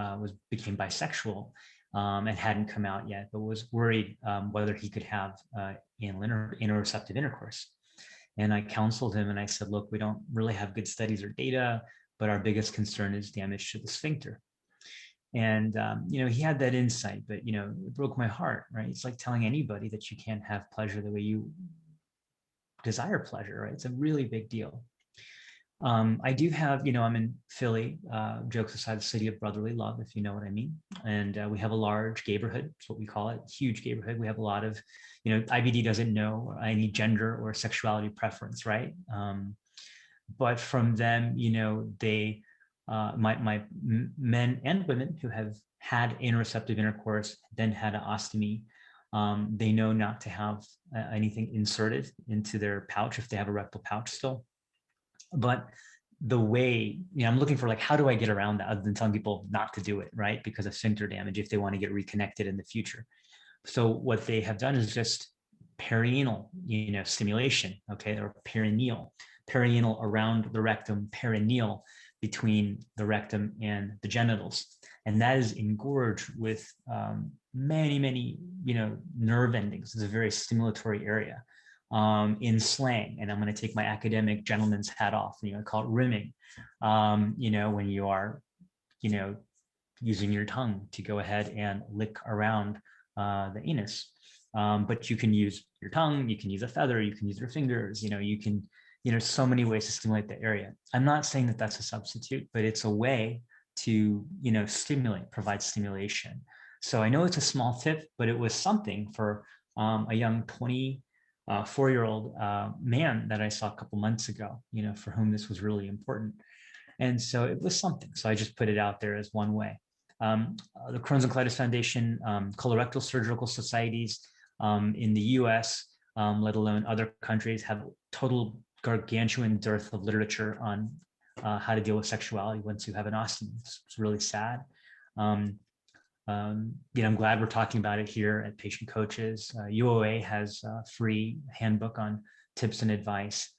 became bisexual, and hadn't come out yet, but was worried whether he could have interoceptive intercourse. And I counseled him and I said, look, we don't really have good studies or data. but our biggest concern is damage to the sphincter. And, he had that insight, but, it broke my heart, right? It's like telling anybody that you can't have pleasure the way you desire pleasure, right? It's a really big deal. I do have, I'm in Philly, jokes aside, the city of brotherly love, if you know what I mean. And we have a large neighborhood, it's what we call it, huge neighborhood. We have a lot of, IBD doesn't know any gender or sexuality preference, right? But from them, they, my men and women who have had anoreceptive intercourse, then had an ostomy, they know not to have anything inserted into their pouch if they have a rectal pouch still. But the way, I'm looking for, like, how do I get around that other than telling people not to do it, right? Because of sphincter damage if they want to get reconnected in the future. So what they have done is just perianal, stimulation, okay, or perineal around the rectum, perineal between the rectum and the genitals. And that is engorged with many, nerve endings. It's a very stimulatory area. In slang, and I'm going to take my academic gentleman's hat off, call it rimming, when you are, using your tongue to go ahead and lick around the anus. But you can use your tongue, you can use a feather, you can use your fingers, you can, so many ways to stimulate the area. I'm not saying that that's a substitute, but it's a way to, provide stimulation. So I know it's a small tip, but it was something for a young 4-year-old man that I saw a couple months ago, for whom this was really important. And so it was something. So I just put it out there as one way. The Crohn's and Colitis Foundation, colorectal surgical societies in the US, let alone other countries, have total gargantuan dearth of literature on how to deal with sexuality once you have an ostomy. It's really sad. I'm glad we're talking about it here at Patient Coaches. UOA has a free handbook on tips and advice.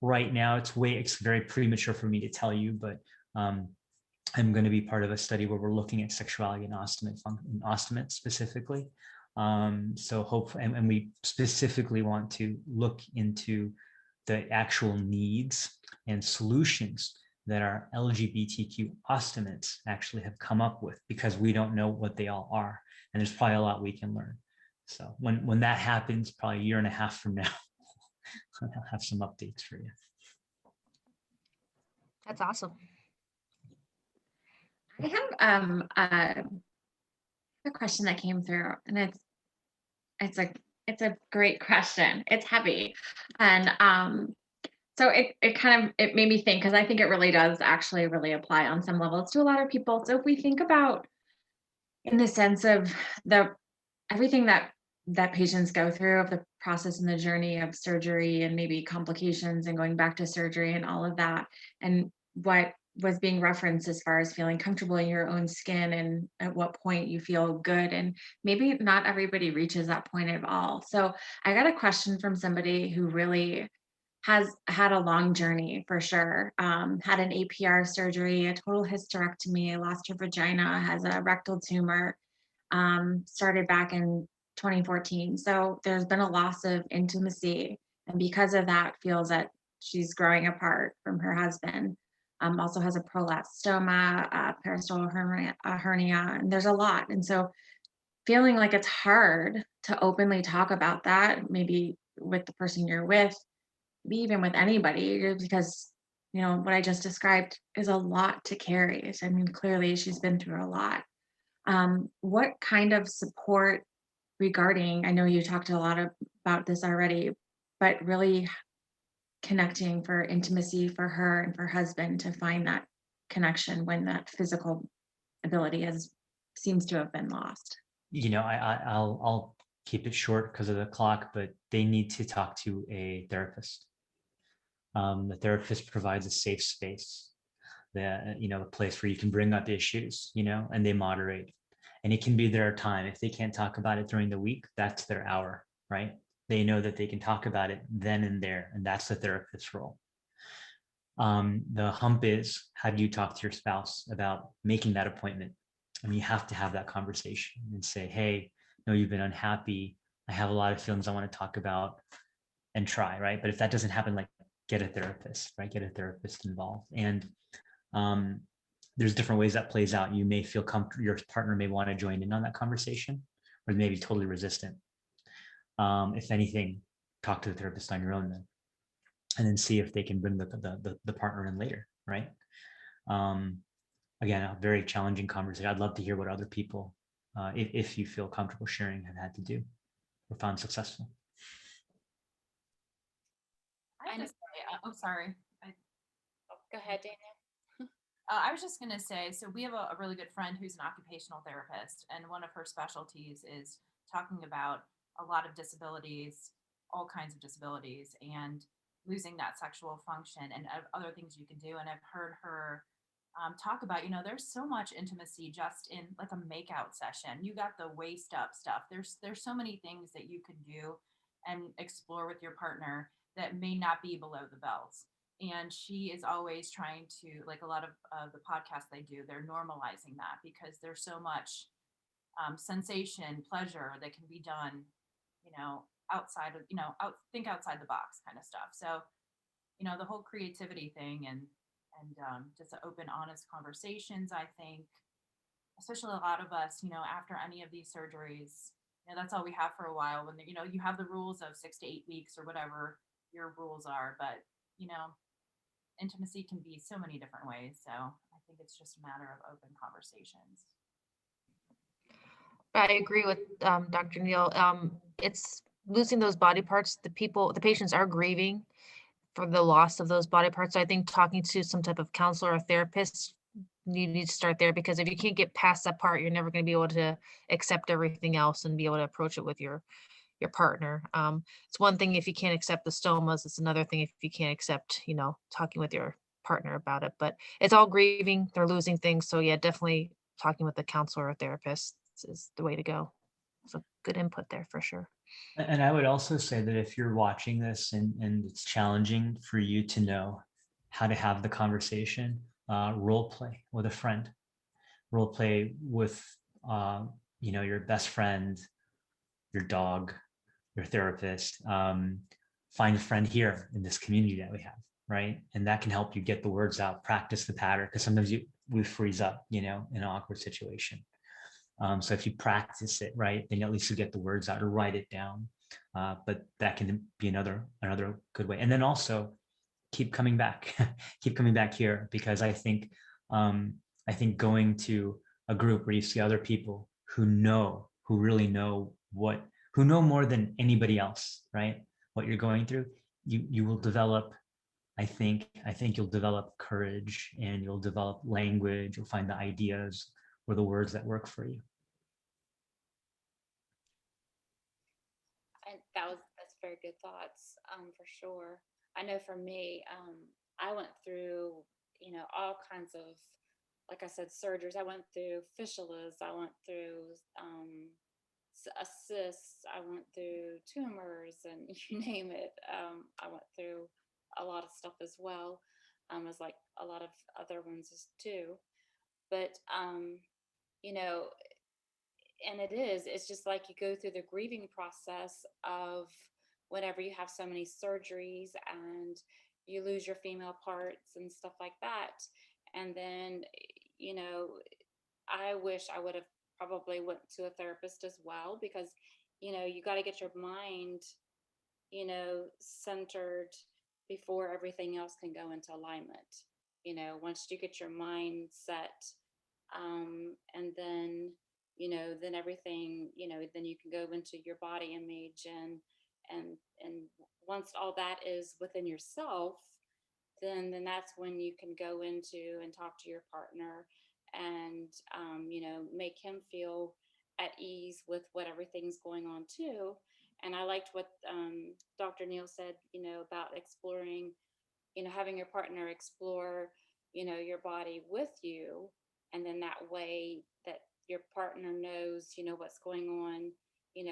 Right now, it's very premature for me to tell you, but I'm going to be part of a study where we're looking at sexuality and ostomate specifically. So hopefully, and we specifically want to look into the actual needs and solutions that our LGBTQ ostomates actually have come up with, because we don't know what they all are. And there's probably a lot we can learn. So when that happens, probably a year and a half from now, I'll have some updates for you. That's awesome. I have a question that came through, and it's a great question. It's heavy, and so it made me think, because I think it really does actually really apply on some levels to a lot of people. So if we think about, in the sense of everything that patients go through, of the process and the journey of surgery and maybe complications and going back to surgery and all of that, and what was being referenced as far as feeling comfortable in your own skin and at what point you feel good, and maybe not everybody reaches that point at all. So I got a question from somebody who really has had a long journey, for sure. Had an APR surgery, a total hysterectomy, lost her vagina, has a rectal tumor, started back in 2014. So there's been a loss of intimacy, and because of that, feels that she's growing apart from her husband. Also has a prolapsed stoma, peristoma hernia, and there's a lot. And so feeling like it's hard to openly talk about that, maybe with the person you're with, maybe even with anybody, because what I just described is a lot to carry. I mean, clearly she's been through a lot. What kind of support regarding, I know you talked a lot about this already, but really connecting for intimacy for her and for husband to find that connection when that physical ability seems to have been lost? I'll keep it short because of the clock, but they need to talk to a therapist. The therapist provides a safe space, a place where you can bring up issues, and they moderate. And it can be their time. If they can't talk about it during the week, that's their hour, right? They know that they can talk about it then and there, and that's the therapist's role. The hump is, how do you talk to your spouse about making that appointment? I mean, you have to have that conversation and say, hey, no, you've been unhappy. I have a lot of feelings I want to talk about, and try, right? But if that doesn't happen, like, get a therapist, right? Get a therapist involved. And there's different ways that plays out. You may feel comfortable, your partner may want to join in on that conversation, or maybe totally resistant. If anything, talk to the therapist on your own then, and then see if they can bring the partner in later, right? Again, a very challenging conversation. I'd love to hear what other people, if you feel comfortable sharing, have had to do or found successful. I have to say, oh, sorry. Go ahead, Dana. I was just going to say, so we have a really good friend who's an occupational therapist, and one of her specialties is talking about a lot of disabilities, all kinds of disabilities, and losing that sexual function and other things you can do. And I've heard her talk about, there's so much intimacy just in like a makeout session. You got the waist up stuff. There's so many things that you can do and explore with your partner that may not be below the belt. And she is always trying to, like a lot of the podcasts they do, they're normalizing that because there's so much sensation, pleasure that can be done, outside of, think outside the box kind of stuff. So, the whole creativity thing and just open, honest conversations, I think, especially a lot of us, after any of these surgeries, that's all we have for a while when, you have the rules of 6 to 8 weeks or whatever your rules are, but, intimacy can be so many different ways. So I think it's just a matter of open conversations. I agree with Dr. Neal. It's losing those body parts. The patients are grieving for the loss of those body parts. So I think talking to some type of counselor or therapist, you need to start there, because if you can't get past that part, you're never going to be able to accept everything else and be able to approach it with your partner. It's one thing if you can't accept the stomas, it's another thing if you can't accept, talking with your partner about it. But it's all grieving, they're losing things. So yeah, definitely talking with a counselor or therapist is the way to go. So good input there for sure. And I would also say that if you're watching this and it's challenging for you to know how to have the conversation, role play with a friend, role play with, your best friend, your dog, your therapist, find a friend here in this community that we have, right? And that can help you get the words out, practice the pattern, because sometimes we freeze up, in an awkward situation. So if you practice it, right, then at least you get the words out or write it down. But that can be another good way. And then also keep coming back, keep coming back here, because I think going to a group where you see other people who really know who know more than anybody else, right, what you're going through, you will develop, I think you'll develop courage, and you'll develop language, you'll find the ideas or the words that work for you. And that's very good thoughts, for sure. I know for me, I went through, all kinds of, like I said, surgeries. I went through fistulas. I went through cysts. I went through tumors, and you name it. I went through a lot of stuff as well, as like a lot of other ones too. But and it's just like you go through the grieving process of whenever you have so many surgeries and you lose your female parts and stuff like that. And then, I wish I would have probably went to a therapist as well, because, you got to get your mind, centered before everything else can go into alignment. Once you get your mind set, and then, then everything, then you can go into your body image, and once all that is within yourself, then that's when you can go into and talk to your partner and, make him feel at ease with what everything's going on too. And I liked what Dr. Neal said, about exploring, having your partner explore, your body with you. And then that way that your partner knows, what's going on,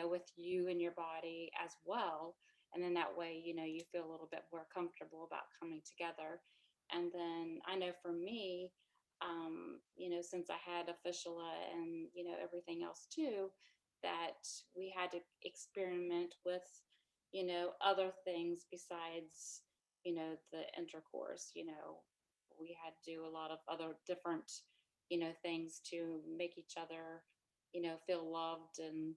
with you and your body as well. And then that way, you feel a little bit more comfortable about coming together. And then I know for me, since I had a fistula and, everything else too, that we had to experiment with, other things besides, the intercourse, we had to do a lot of other different, things to make each other, feel loved and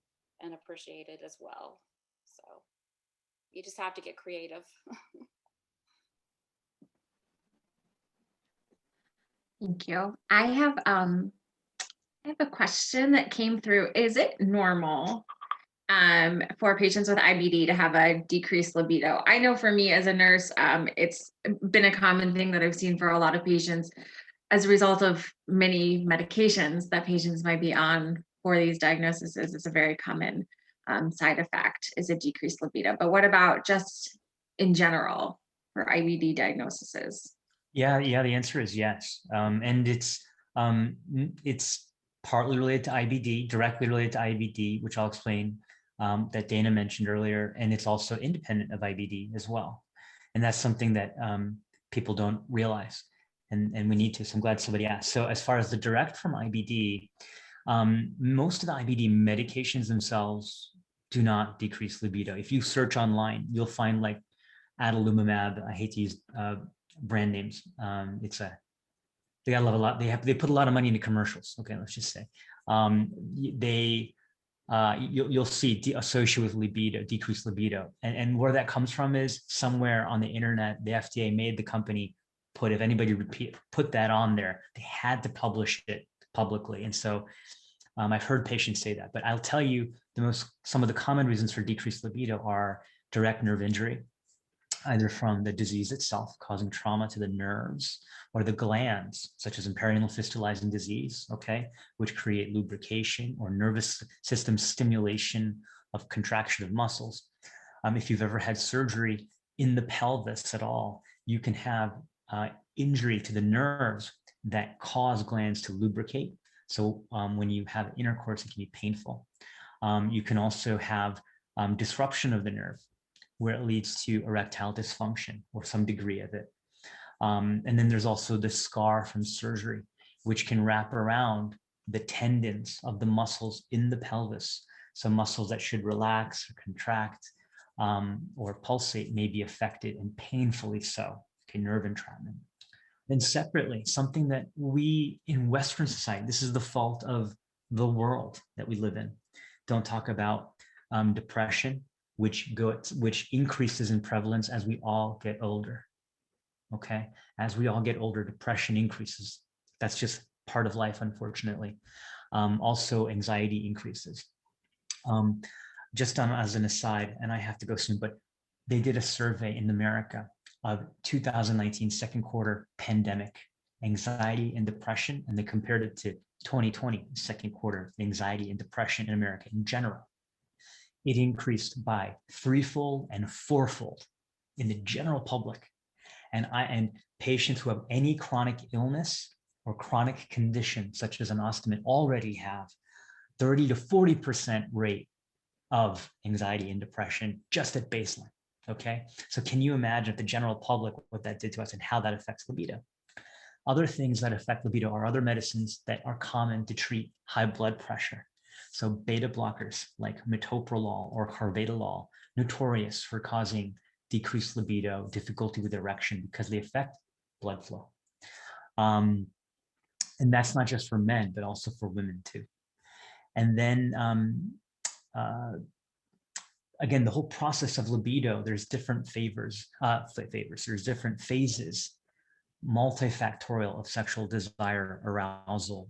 appreciated as well. So you just have to get creative. Thank you. I have a question that came through. Is it normal for patients with IBD to have a decreased libido? I know for me as a nurse, it's been a common thing that I've seen for a lot of patients as a result of many medications that patients might be on for these diagnoses. It's a very common side effect, is a decreased libido. But what about just in general for IBD diagnoses? Yeah, the answer is yes. And it's partly related to IBD, directly related to IBD, which I'll explain, that Dana mentioned earlier, and it's also independent of IBD as well. And that's something that people don't realize, and we need to. So I'm glad somebody asked. So as far as the direct from IBD, most of the IBD medications themselves do not decrease libido. If you search online, you'll find like adalimumab. I hate to use brand names. They got a lot. They put a lot of money into commercials. Okay, let's just say you'll see associated with libido, decreased libido, and where that comes from is somewhere on the internet. The FDA made the company put, if anybody put that on there, they had to publish it publicly. And so I've heard patients say that, but I'll tell you some of the common reasons for decreased libido are direct nerve injury, either from the disease itself causing trauma to the nerves or the glands, such as in perineal fistulizing disease, okay, which create lubrication or nervous system stimulation of contraction of muscles. If you've ever had surgery in the pelvis at all, you can have injury to the nerves that cause glands to lubricate. So when you have intercourse, it can be painful. You can also have disruption of the nerve, where it leads to erectile dysfunction or some degree of it. And then there's also the scar from surgery, which can wrap around the tendons of the muscles in the pelvis. So muscles that should relax or contract or pulsate may be affected, and painfully so. Okay, nerve entrapment. Then separately, something that we in Western society, this is the fault of the world that we live in, don't talk about depression, which increases in prevalence as we all get older. Okay, as we all get older, depression increases. That's just part of life, unfortunately. Also, anxiety increases. Just as an aside, and I have to go soon, but they did a survey in America of 2019 second quarter pandemic anxiety and depression, and they compared it to 2020 second quarter anxiety and depression in America in general. It increased by threefold and fourfold in the general public. And patients who have any chronic illness or chronic condition, such as an ostomy, already have 30 to 40% rate of anxiety and depression just at baseline. Okay, so can you imagine the general public, what that did to us and how that affects libido? Other things that affect libido are other medicines that are common to treat high blood pressure. So beta blockers like metoprolol or carvedilol, notorious for causing decreased libido, difficulty with erection because they affect blood flow. And that's not just for men, but also for women too. And then again, the whole process of libido, there's different there's different phases, multifactorial of sexual desire, arousal,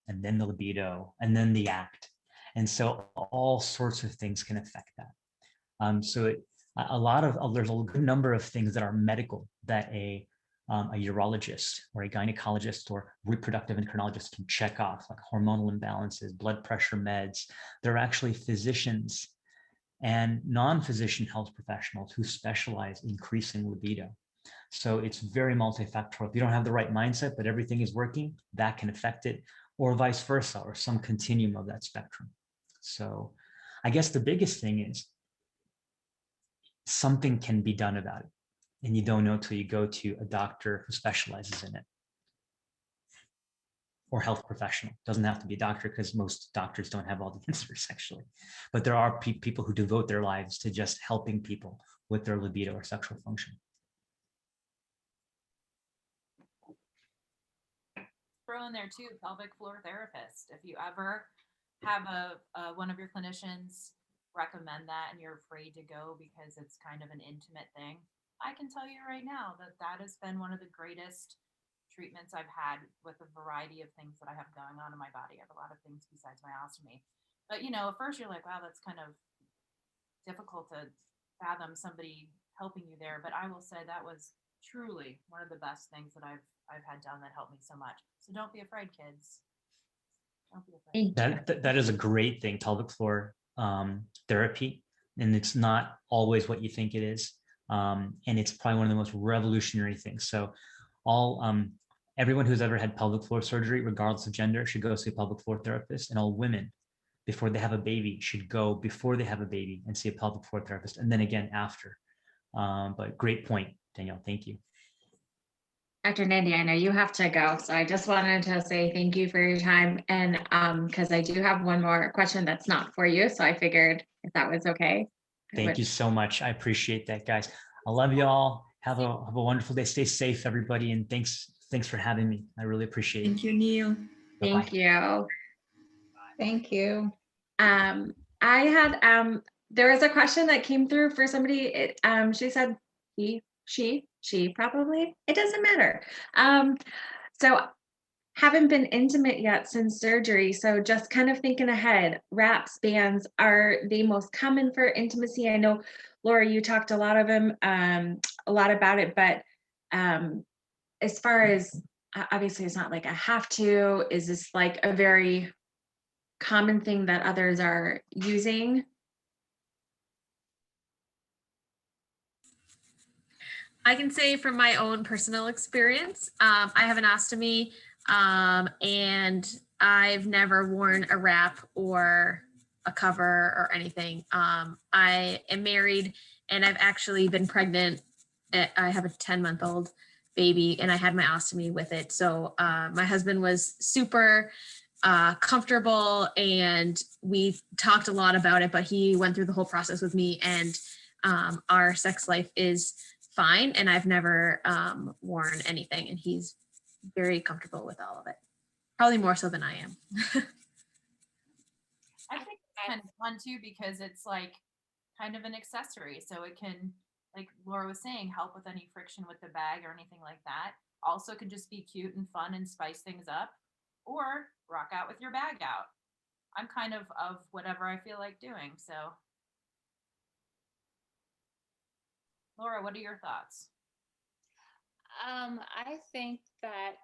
and then the libido, and then the act. And so all sorts of things can affect that. So there's a good number of things that are medical that a urologist or a gynecologist or reproductive endocrinologist can check off, like hormonal imbalances, blood pressure meds. There are actually physicians and non-physician health professionals who specialize in increasing libido. So it's very multifactorial. If you don't have the right mindset, but everything is working, that can affect it, or vice versa, or some continuum of that spectrum. So I guess the biggest thing is something can be done about it. And you don't know till you go to a doctor who specializes in it. Or health professional. Doesn't have to be a doctor, because most doctors don't have all the answers actually. But there are people who devote their lives to just helping people with their libido or sexual function. throw in there too, pelvic floor therapist. If you ever have one of your clinicians recommend that and you're afraid to go because it's kind of an intimate thing, I can tell you right now that that has been one of the greatest treatments I've had with a variety of things that I have going on in my body. I have a lot of things besides my ostomy. But at first you're like, wow, that's kind of difficult to fathom somebody helping you there. But I will say that was truly one of the best things that I've had done that helped me so much. So don't be afraid, kids. Don't be afraid. That is a great thing, pelvic floor therapy, and it's not always what you think it is, and it's probably one of the most revolutionary things. So everyone who's ever had pelvic floor surgery, regardless of gender, should go see a pelvic floor therapist, and all women before they have a baby should go before they have a baby and see a pelvic floor therapist, and then again after. But great point, Danielle. Thank you. Dr. Nandi, I know you have to go, so I just wanted to say thank you for your time. And because I do have one more question that's not for you, so I figured if that was okay. Thank you so much. I appreciate that, guys. I love you all. Have a wonderful day. Stay safe, everybody, and thanks for having me. I really appreciate it. Thank you, Neil. Thank you. Thank you. I had there was a question that came through for somebody. She said she probably, it doesn't matter. So haven't been intimate yet since surgery. So just kind of thinking ahead, wraps, bands, are they most common for intimacy? I know, Laura, you talked a lot about it, but as far as obviously it's not like a have to, is this like a very common thing that others are using? I can say from my own personal experience, I have an ostomy, and I've never worn a wrap or a cover or anything. I am married and I've actually been pregnant. I have a 10-month-old baby and I had my ostomy with it. So my husband was super comfortable and we talked a lot about it, but he went through the whole process with me, and our sex life is fine, and I've never worn anything, and he's very comfortable with all of it, probably more so than I am. I think it's kind of fun too because it's like kind of an accessory, so it can, like Laura was saying, help with any friction with the bag or anything like that. Also can just be cute and fun and spice things up, or rock out with your bag out. I'm kind of whatever I feel like doing. So Laura, what are your thoughts? I think that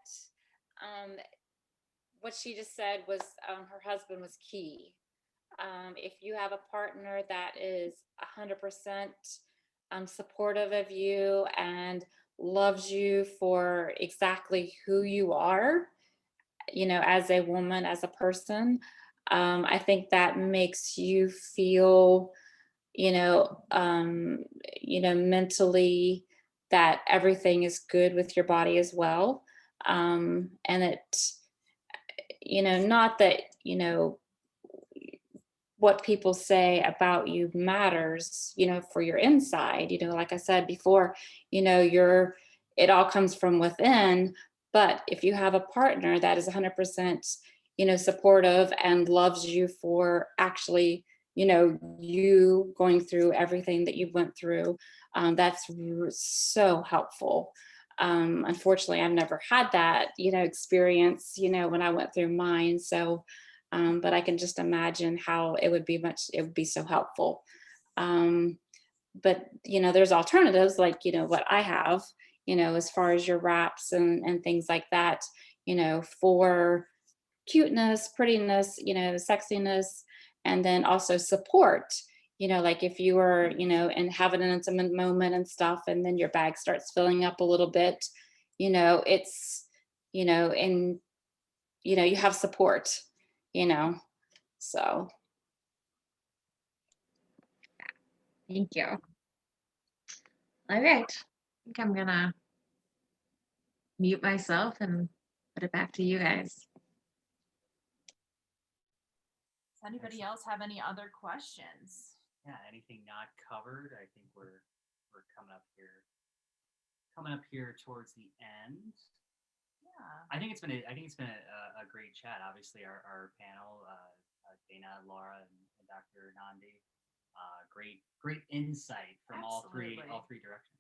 what she just said was her husband was key. If you have a partner that is 100% supportive of you and loves you for exactly who you are, as a woman, as a person, I think that makes you feel, mentally that everything is good with your body as well. And it, not that, what people say about you matters, for your inside, like I said before, it all comes from within. But if you have a partner that is 100%, supportive and loves you for actually, you going through everything that you went through, that's so helpful. Unfortunately, I've never had that, experience, when I went through mine. So, but I can just imagine how it would be so helpful. But, there's alternatives like, what I have, as far as your wraps and things like that, for cuteness, prettiness, sexiness, and then also support, like if you were, and having an intimate moment and stuff, and then your bag starts filling up a little bit, it's, and, you have support, so. Thank you. All right, I think I'm gonna mute myself and put it back to you guys. Does anybody else have any other questions? Yeah, anything not covered? I think we're coming up here towards the end. I think it's been a great chat. Obviously, our panel, Dana, Laura, and Dr. Nandi, great insight from all three directions.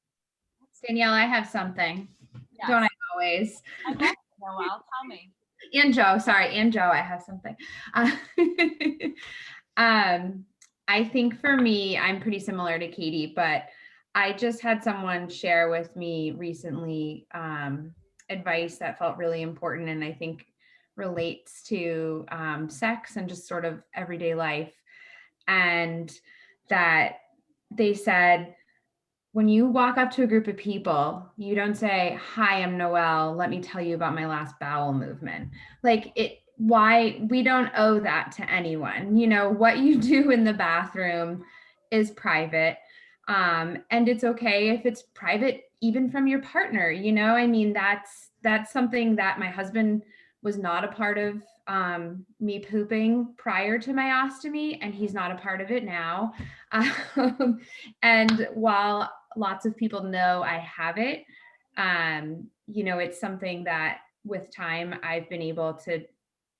Danielle, I have something. Yes. Don't I always? I love it, Noelle. Tell me. And Joe, I have something. I think for me, I'm pretty similar to Katie, but I just had someone share with me recently advice that felt really important and I think relates to sex and just sort of everyday life. And that they said, when you walk up to a group of people, you don't say, "Hi, I'm Noelle. Let me tell you about my last bowel movement." Why we don't owe that to anyone. You know, what you do in the bathroom is private. And it's okay if it's private, even from your partner. You know, I mean, that's something that my husband was not a part of me pooping prior to my ostomy, and he's not a part of it now. And while lots of people know I have it, you know, it's something that with time I've been able to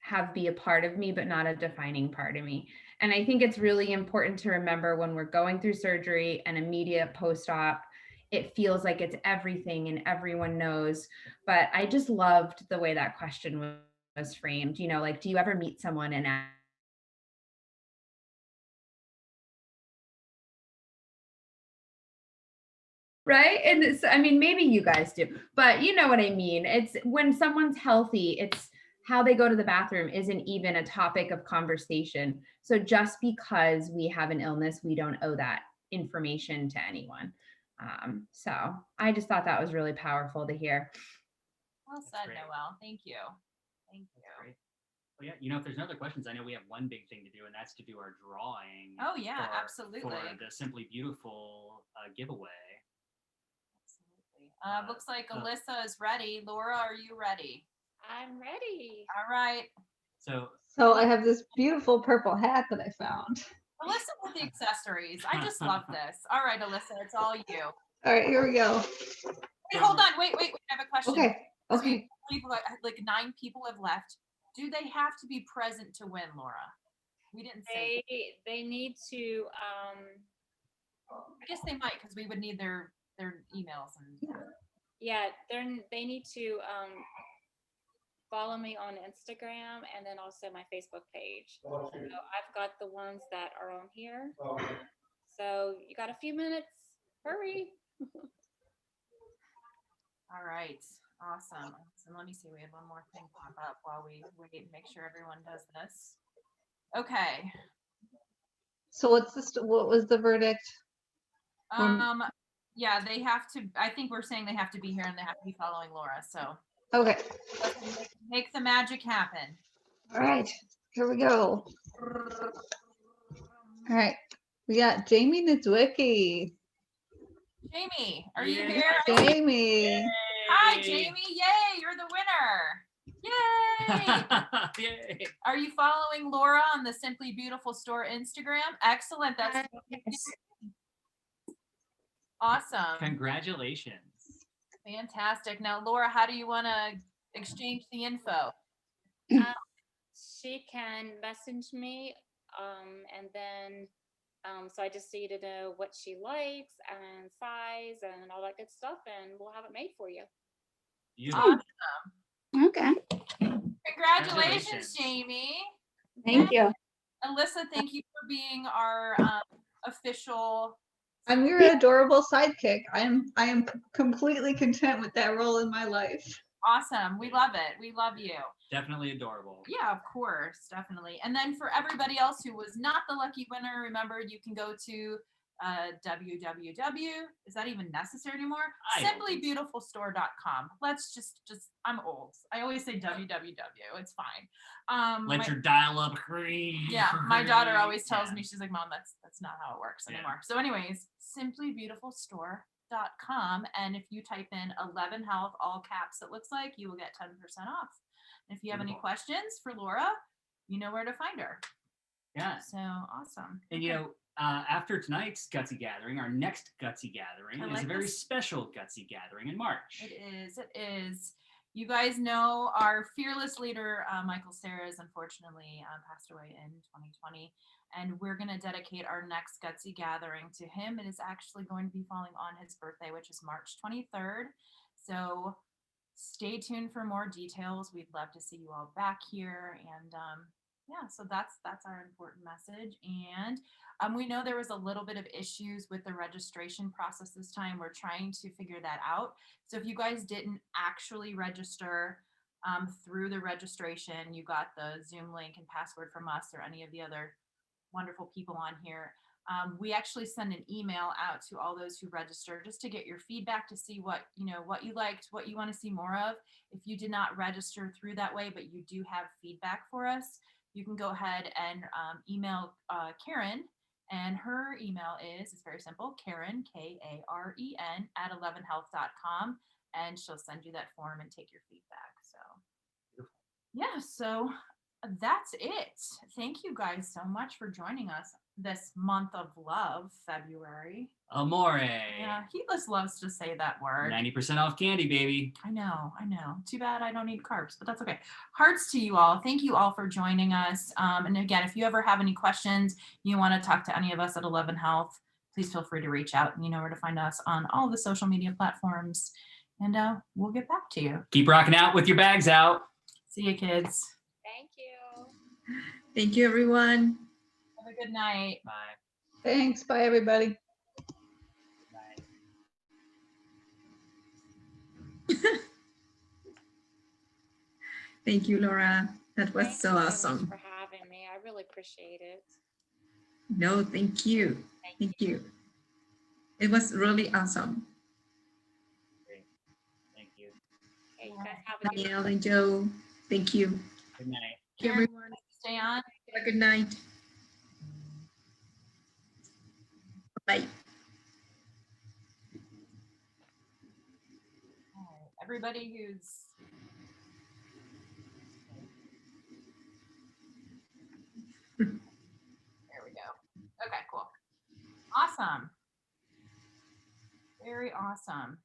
have be a part of me, but not a defining part of me. And I think it's really important to remember when we're going through surgery and immediate post-op, it feels like it's everything and everyone knows. But I just loved the way that question was framed. You know, like, do you ever meet someone and right? And it's, I mean, maybe you guys do, but you know what I mean? It's when someone's healthy, it's how they go to the bathroom isn't even a topic of conversation. So just because we have an illness, we don't owe that information to anyone. So I just thought that was really powerful to hear. Well said, Noelle. Thank you. Thank you. Great. Well, yeah, you know, if there's no other questions, I know we have one big thing to do, and that's to do our drawing. Oh yeah, for absolutely. the Simply Beautiful giveaway. Absolutely. Looks like Alyssa is ready. Laura, are you ready? I'm ready. All right. So I have this beautiful purple hat that I found. Alyssa with the accessories. I just love this. All right, Alyssa, it's all you. All right, here we go. Hey, hold on. Wait. I have a question. Okay. Like 9 people have left. Do they have to be present to win, Laura? We didn't say. They need to. I guess they might, because we would need their emails and. Yeah, they need to follow me on Instagram and then also my Facebook page. So I've got the ones that are on here. So you got a few minutes. Hurry. All right. Awesome. So let me see. We have one more thing pop up while we wait and make sure everyone does this. Okay. So what was the verdict? Yeah, they have to, I think we're saying they have to be here and they have to be following Laura. So Okay. let's make the magic happen. All right. Here we go. All right. We got Jamie Niedzwicki. Jamie, are you here? Jamie. Hi, Jamie. Yay, you're the winner. Yay. Yay. Are you following Laura on the Simply Beautiful Store Instagram? Excellent. That's awesome. Congratulations. Fantastic. Now, Laura, how do you want to exchange the info? She can message me, and then so I just need to know what she likes and size and all that good stuff, and we'll have it made for you. Awesome. Okay. Congratulations, Jamie. Thank you. Alyssa, thank you for being our official. I'm your adorable sidekick. I am completely content with that role in my life. Awesome. We love it. We love you. Definitely adorable. Yeah, of course. Definitely. And then for everybody else who was not the lucky winner, remember you can go to www. Is that even necessary anymore? Simplybeautifulstore.com. Let's just I'm old. I always say www. It's fine. Let your dial up green. Yeah, my daughter always tells me, she's like, Mom, that's not how it works anymore. So anyways, simplybeautifulstore.com, and if you type in 11 health, all caps, it looks like, you will get 10% off. And if you have any questions for Laura, you know where to find her. Yeah. So awesome. And you know, after tonight's Gutsy Gathering, our next Gutsy Gathering is a very special Gutsy Gathering in March. It is. You guys know our fearless leader, Michael Serres, unfortunately passed away in 2020. And we're going to dedicate our next Gutsy Gathering to him. It is actually going to be falling on his birthday, which is March 23rd. So stay tuned for more details. We'd love to see you all back here. And yeah, so that's our important message. And we know there was a little bit of issues with the registration process this time. We're trying to figure that out. So if you guys didn't actually register through the registration, you got the Zoom link and password from us or any of the other wonderful people on here. We actually send an email out to all those who register just to get your feedback, to see what you liked, what you want to see more of. If you did not register through that way, but you do have feedback for us, you can go ahead and email Karen, and her email it's very simple, Karen, Karen, at 11health.com, and she'll send you that form and take your feedback. So yeah, so that's it. Thank you guys so much for joining us this month of love, February. Amore. Yeah, he just loves to say that word. 90% off candy, baby. I know. Too bad I don't eat carbs, but that's okay. Hearts to you all. Thank you all for joining us. And again, if you ever have any questions, you want to talk to any of us at 11 Health, please feel free to reach out. You know where to find us on all the social media platforms, and we'll get back to you. Keep rocking out with your bags out. See you, kids. Thank you. Thank you, everyone. Have a good night. Bye. Thanks. Bye, everybody. Thank you, Laura. That was Thank so you much awesome. for having me. I really appreciate it. No, thank you. Thank you. It was really awesome. Great. Thank you. Okay, you guys have a good Danielle and Joe, thank you. Good night. Thank you, everyone. Stay on. Have a good night. Bye. All right. Everybody who's there we go. Okay, cool. Awesome. Very awesome.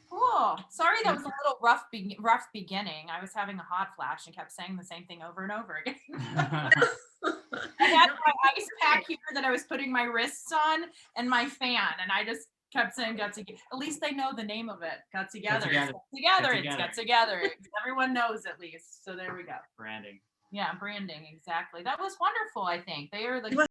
Cool. Sorry that was a little rough beginning. I was having a hot flash and kept saying the same thing over and over again. I had my ice pack here that I was putting my wrists on and my fan, and I just kept saying Gutsy. At least they know the name of it. Gutsy Gathering. It's Gutsy Gathering. Everyone knows at least. So there we go. Branding. Yeah, branding, exactly. That was wonderful, I think. They are the